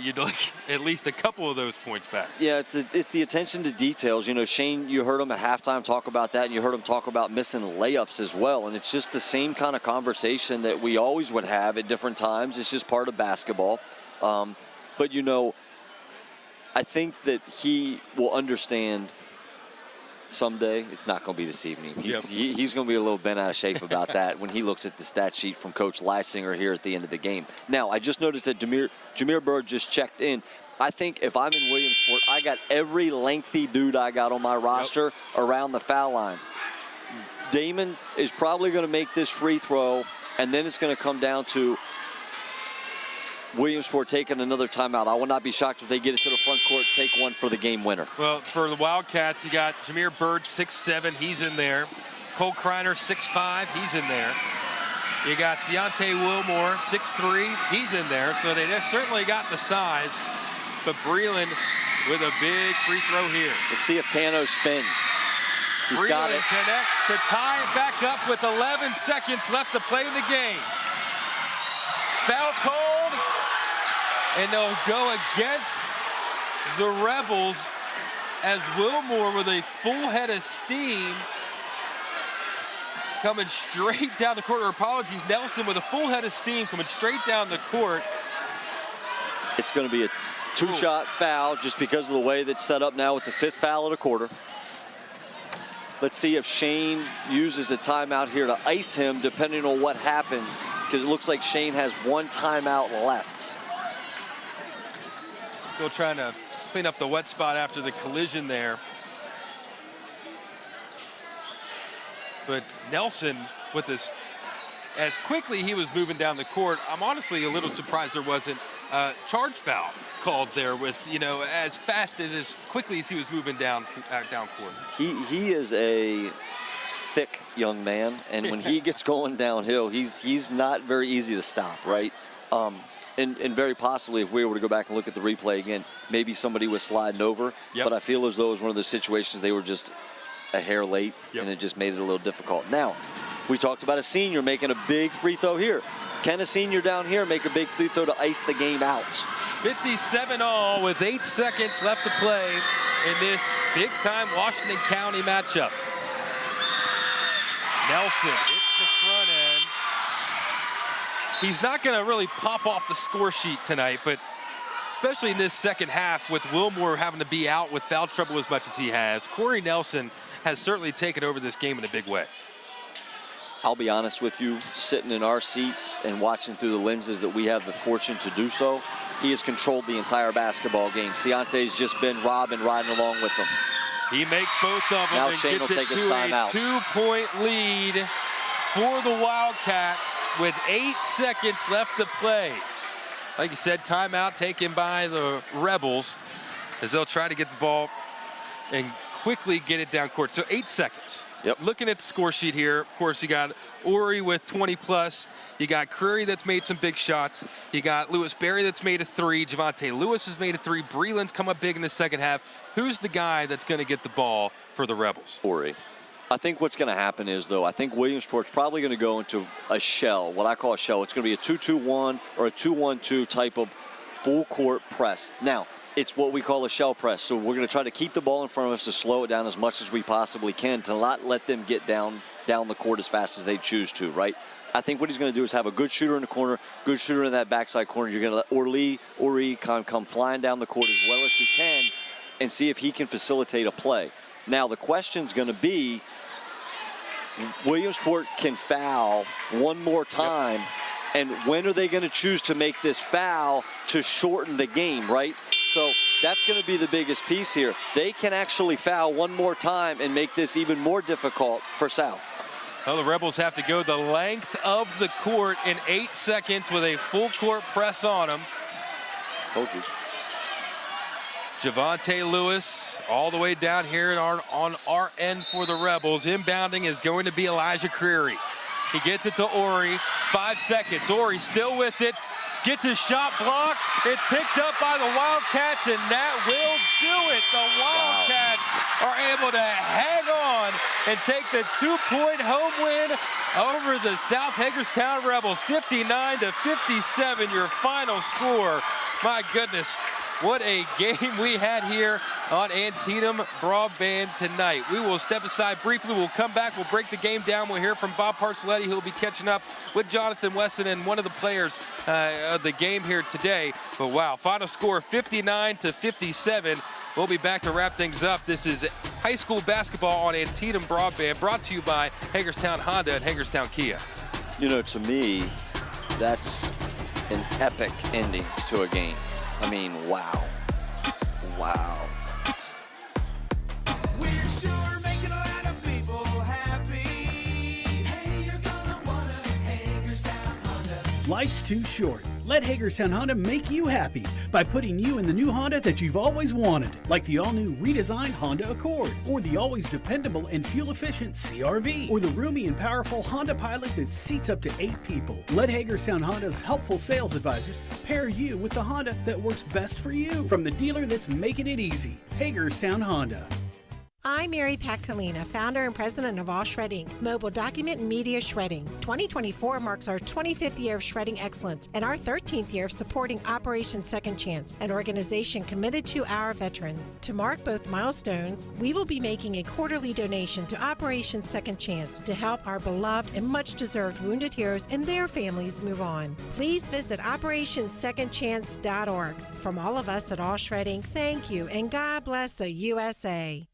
A: You'd like at least a couple of those points back.
B: Yeah, it's the attention to details. You know, Shane, you heard him at halftime talk about that, and you heard him talk about missing layups as well. And it's just the same kind of conversation that we always would have at different times. It's just part of basketball. But, you know, I think that he will understand someday. It's not going to be this evening. He's going to be a little bent out of shape about that when he looks at the stat sheet from Coach Leisinger here at the end of the game. Now, I just noticed that Jameer Bird just checked in. I think if I'm in Williamsport, I got every lengthy dude I got on my roster around the foul line. Damon is probably going to make this free throw, and then it's going to come down to Williamsport taking another timeout. I will not be shocked if they get it to the front court, take one for the game winner.
A: Well, for the Wildcats, you got Jameer Bird, 6'7", he's in there. Cole Kreiner, 6'5", he's in there. You got Deontay Wilmore, 6'3", he's in there. So they certainly got the size. But Breland with a big free throw here.
B: Let's see if Tano spins. He's got it.
A: Connects to tie it back up with 11 seconds left to play in the game. Foul called, and they'll go against the Rebels as Wilmore with a full head of steam coming straight down the court. Or apologies, Nelson with a full head of steam coming straight down the court.
B: It's going to be a two-shot foul just because of the way that's set up now with the 5th foul of the quarter. Let's see if Shane uses a timeout here to ice him, depending on what happens, because it looks like Shane has 1 timeout left.
A: Still trying to clean up the wet spot after the collision there. But Nelson with this, as quickly he was moving down the court, I'm honestly a little surprised there wasn't a charge foul called there with, you know, as fast as quickly as he was moving down court.
B: He is a thick young man, and when he gets going downhill, he's not very easy to stop, right? And very possibly, if we were to go back and look at the replay again, maybe somebody was sliding over. But I feel as though it was one of those situations they were just a hair late, and it just made it a little difficult. Now, we talked about a senior making a big free throw here. Can a senior down here make a big free throw to ice the game out?
A: 57 all with 8 seconds left to play in this big-time Washington County matchup. Nelson hits the front end. He's not going to really pop off the score sheet tonight, but especially in this second half with Wilmore having to be out with foul trouble as much as he has, Corey Nelson has certainly taken over this game in a big way.
B: I'll be honest with you, sitting in our seats and watching through the lenses that we have the fortune to do so, he has controlled the entire basketball game. Ciante's just been riding along with them.
A: He makes both of them
B: now
A: and
B: Shane
A: gets
B: will
A: it
B: take a
A: to
B: timeout.
A: a 2-point lead for the Wildcats with 8 seconds left to play. Like you said, timeout taken by the Rebels as they'll try to get the ball and quickly get it down court. So 8 seconds. Looking at the score sheet here, of course, you got Ori with 20+. You got Curry that's made some big shots. You got Lewis Berry that's made a 3. Javonte Lewis has made a 3. Breland's come up big in the second half. Who's the guy that's going to get the ball for the Rebels?
B: Ori. I think what's going to happen is, though, I think Williamsport's probably going to go into a shell, what I call a shell. It's going to be a 2-2-1 or a 2-1-2 type of full court press. Now, it's what we call a shell press. So we're going to try to keep the ball in front of us to slow it down as much as we possibly can to not let them get down the court as fast as they choose to, right? I think what he's going to do is have a good shooter in the corner, good shooter in that backside corner. You're going to let Ori come flying down the court as well as he can and see if he can facilitate a play. Now, the question's going to be, Williamsport can foul one more time, and when are they going to choose to make this foul to shorten the game, right? So that's going to be the biggest piece here. They can actually foul one more time and make this even more difficult for South.
A: Well, the Rebels have to go the length of the court in 8 seconds with a full court press on them.
B: Told you.
A: Javonte Lewis all the way down here on our end for the Rebels. Inbounding is going to be Elijah Creary. He gets it to Ori. 5 seconds. Ori still with it. Gets his shot blocked. It's picked up by the Wildcats, and that will do it. The Wildcats are able to hang on and take the 2-point home win over the South Hagerstown Rebels. 59-57, your final score. My goodness, what a game we had here on Antietam Broadband tonight. We will step aside briefly. We'll come back. We'll break the game down. We'll hear from Bob Parcelletti, who will be catching up with Jonathan Wesson and one of the players of the game here today. But wow, final score 59-57. We'll be back to wrap things up. This is high school basketball on Antietam Broadband, brought to you by Hagerstown Honda and Hagerstown Kia.
B: You know, to me, that's an epic ending to a game. I mean, wow. Wow.
C: We're sure making a lot of people happy. Hey, you're gonna wanna Hagerstown Honda.
D: Life's too short. Let Hagerstown Honda make you happy by putting you in the new Honda that you've always wanted, like the all-new redesigned Honda Accord, or the always dependable and fuel-efficient CR-V, or the roomy and powerful Honda Pilot that seats up to 8 people. Let Hagerstown Honda's helpful sales advisors pair you with the Honda that works best for you, from the dealer that's making it easy, Hagerstown Honda.
I: I'm Mary Pacalina, founder and president of All Shredding, mobile document and media shredding. 2024 marks our 25th year of shredding excellence and our 13th year of supporting Operation Second Chance, an organization committed to our veterans. To mark both milestones, we will be making a quarterly donation to Operation Second Chance to help our beloved and much-deserved wounded heroes and their families move on. Please visit operationsecondchance.org. From all of us at All Shredding, thank you, and God bless the USA.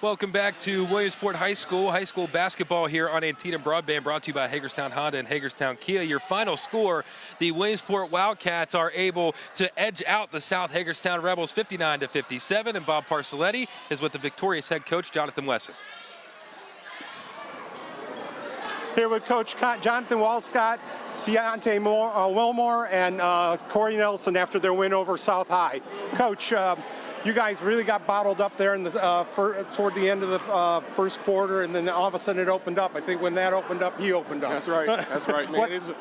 A: Welcome back to Williamsport High School basketball here on Antietam Broadband, brought to you by Hagerstown Honda and Hagerstown Kia. Your final score, the Williamsport Wildcats are able to edge out the South Hagerstown Rebels 59-57, and Bob Parcelletti is with the victorious head coach, Jonathan Wesson.
G: Here with Coach Jonathan Walscott, Ciante Wilmore, and Corey Nelson after their win over South High. Coach, you guys really got bottled up there in the toward the end of the first quarter, and then all of a sudden it opened up. I think when that opened up, he opened up.
H: That's right. That's right, man. It's a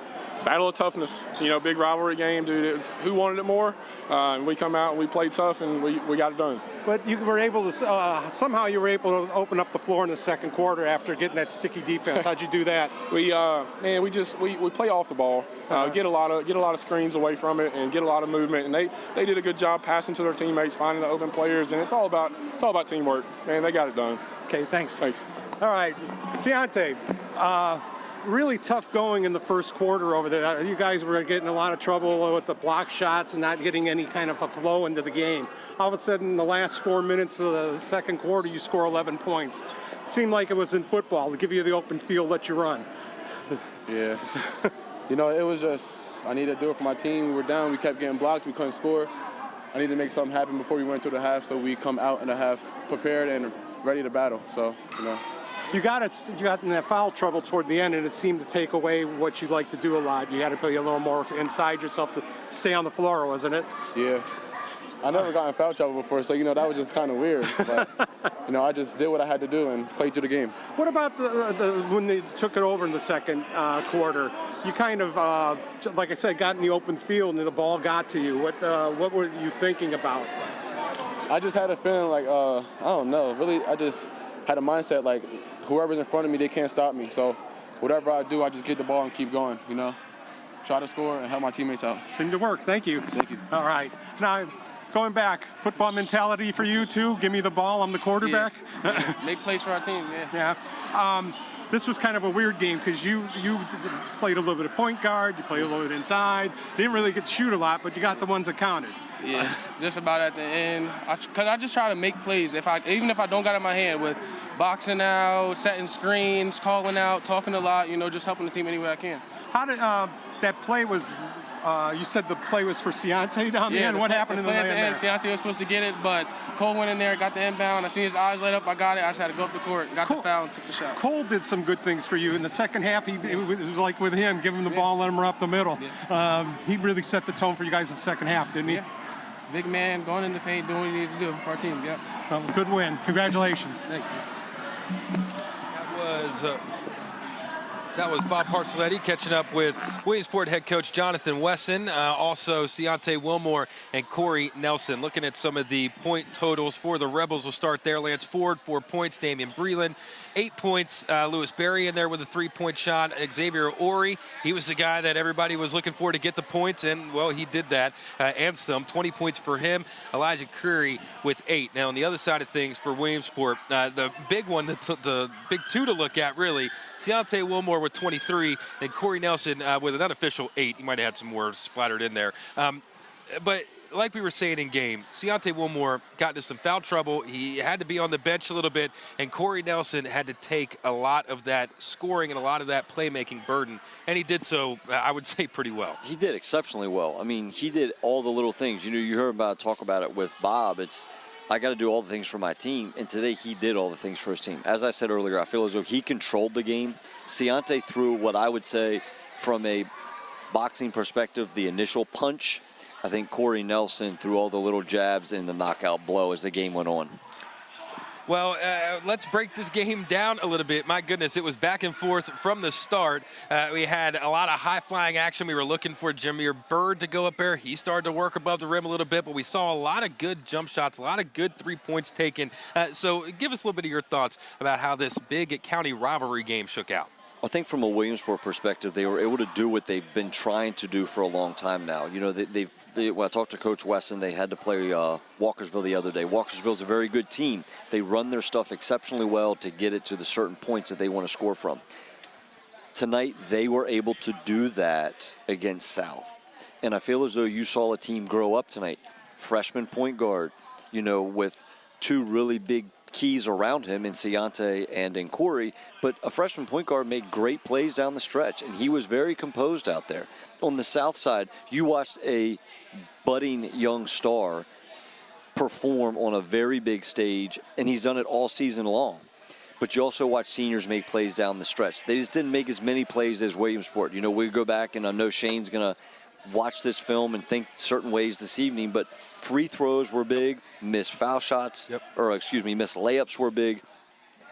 H: battle of toughness. You know, big rivalry game, dude. It was who wanted it more. And we come out and we played tough, and we got it done.
G: But you were able to somehow you were able to open up the floor in the second quarter after getting that sticky defense. How'd you do that?
H: We play off the ball, get a lot of screens away from it, and get a lot of movement. And they did a good job passing to their teammates, finding the open players, and it's all about teamwork. Man, they got it done.
G: Okay, thanks. All right, Ciante. Really tough going in the first quarter over there. You guys were getting a lot of trouble with the block shots and not getting any kind of a flow into the game. All of a sudden, in the last 4 minutes of the second quarter, you score 11 points. It seemed like it was in football to give you the open field, let you run.
S: Yeah. You know, it was just, I needed to do it for my team. We were down, we kept getting blocked, we couldn't score. I needed to make something happen before we went to the half, so we come out in the half prepared and ready to battle. So, you know.
G: You got in that foul trouble toward the end, and it seemed to take away what you like to do a lot. You had to play a little more inside yourself to stay on the floor, wasn't it?
S: Yeah. I never got in foul trouble before, so, you know, that was just kind of weird. But, you know, I just did what I had to do and played through the game.
G: What about when they took it over in the second quarter? You kind of, like I said, got in the open field and the ball got to you. What were you thinking about?
S: I just had a feeling like, I don't know. Really, I just had a mindset like whoever's in front of me, they can't stop me. So whatever I do, I just get the ball and keep going, you know. Try to score and help my teammates out.
G: Seemed to work. Thank you.
S: Thank you.
G: All right. Now, going back, football mentality for you, too? Give me the ball. I'm the quarterback.
T: Yeah. Make plays for our team, yeah.
G: Yeah. This was kind of a weird game because you played a little bit of point guard, you played a little bit inside. You didn't really get to shoot a lot, but you got the ones that counted.
T: Yeah, just about at the end. Because I just try to make plays. Even if I don't got it in my hand, with boxing out, setting screens, calling out, talking a lot, you know, just helping the team any way I can.
G: How did that play was, you said the play was for Ciante down the end. What happened in the end?
T: Ciante was supposed to get it, but Cole went in there, got the inbound. I seen his eyes light up. I got it. I just had to go up the court, got the foul, and took the shot.
G: Cole did some good things for you. In the second half, it was like with him, give him the ball and let him run up the middle. Yeah. He really set the tone for you guys in the second half, didn't he?
T: Yeah. Big man, going in the paint, doing what he needs to do for our team, yeah.
G: Well, good win. Congratulations.
T: Thank you.
A: That was That was Bob Parcelletti catching up with Williamsport head coach Jonathan Wesson, also Ciante Wilmore and Corey Nelson. Looking at some of the point totals for the Rebels, we'll start there. Lance Ford, 4 points. Damian Breland, 8 points. Lewis Berry in there with a 3-point shot. Xavier Ori, he was the guy that everybody was looking for to get the points, and, well, he did that and some. 20 points for him. Elijah Curry with 8. Now, on the other side of things for Williamsport, the big one, the big two to look at, really, Ciante Wilmore with 23, and Corey Nelson with an unofficial 8. He might have had some more splattered in there. But like we were saying in game, Ciante Wilmore got into some foul trouble. He had to be on the bench a little bit, and Corey Nelson had to take a lot of that scoring and a lot of that playmaking burden, and he did so, I would say, pretty well.
B: He did exceptionally well. I mean, he did all the little things. You know, you heard talk about it with Bob. It's, I got to do all the things for my team, and today he did all the things for his team. As I said earlier, I feel as though he controlled the game. Ciante threw what I would say, from a boxing perspective, the initial punch. I think Corey Nelson threw all the little jabs and the knockout blow as the game went on.
A: Well, let's break this game down a little bit. My goodness, it was back and forth from the start. We had a lot of high-flying action. We were looking for Jameer Bird to go up there. He started to work above the rim a little bit, but we saw a lot of good jump shots, a lot of good 3 points taken. So give us a little bit of your thoughts about how this big county rivalry game shook out.
B: I think from a Williamsport perspective, they were able to do what they've been trying to do for a long time now. You know, when I talked to Coach Wesson, they had to play Walkersville the other day. Walkersville's a very good team. They run their stuff exceptionally well to get it to the certain points that they want to score from. Tonight, they were able to do that against South. And I feel as though you saw a team grow up tonight. Freshman point guard, you know, with two really big keys around him in Ciante and in Corey, but a freshman point guard made great plays down the stretch, and he was very composed out there. On the south side, you watched a budding young star perform on a very big stage, and he's done it all season long. But you also watch seniors make plays down the stretch. They just didn't make as many plays as Williamsport. You know, we go back, and I know Shane's going to watch this film and think certain ways this evening, but free throws were big, missed foul shots, missed layups were big.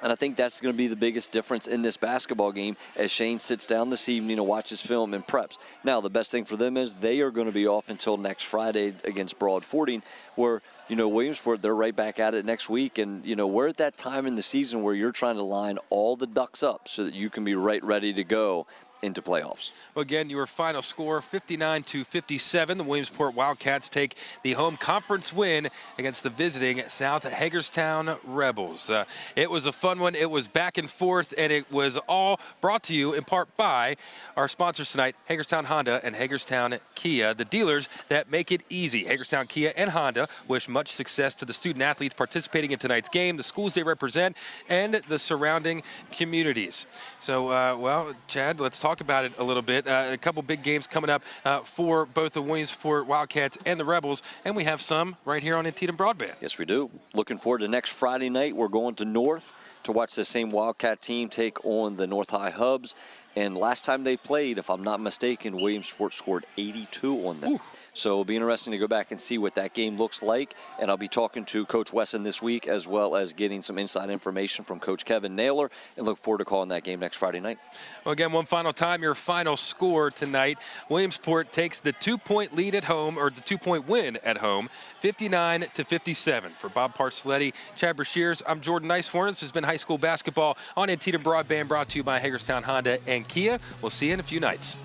B: And I think that's going to be the biggest difference in this basketball game as Shane sits down this evening to watch his film and preps. Now, the best thing for them is they are going to be off until next Friday against Broad Fording, where, you know, Williamsport, they're right back at it next week. And, you know, we're at that time in the season where you're trying to line all the ducks up so that you can be ready to go into playoffs.
A: Well, again, your final score, 59-57. The Williamsport Wildcats take the home conference win against the visiting South Hagerstown Rebels. It was a fun one. It was back and forth, and it was all brought to you in part by our sponsors tonight, Hagerstown Honda and Hagerstown Kia, the dealers that make it easy. Hagerstown Kia and Honda wish much success to the student athletes participating in tonight's game, the schools they represent, and the surrounding communities. So, well, Chad, let's talk about it a little bit. A couple big games coming up for both the Williamsport Wildcats and the Rebels, and we have some right here on Antietam Broadband.
B: Yes, we do. Looking forward to next Friday night. We're going to North to watch the same Wildcat team take on the North High Hubs. And last time they played, if I'm not mistaken, Williamsport scored 82 on them. Ooh. So it'll be interesting to go back and see what that game looks like. And I'll be talking to Coach Wesson this week, as well as getting some inside information from Coach Kevin Naylor, and look forward to calling that game next Friday night.
A: Well, again, one final time, your final score tonight. Williamsport takes the 2-point lead at home, or the 2-point win at home, 59-57. For Bob Parcelletti, Chad Brashears, I'm Jordan Nicehorn. This has been high school basketball on Antietam Broadband, brought to you by Hagerstown Honda and Kia. We'll see you in a few nights.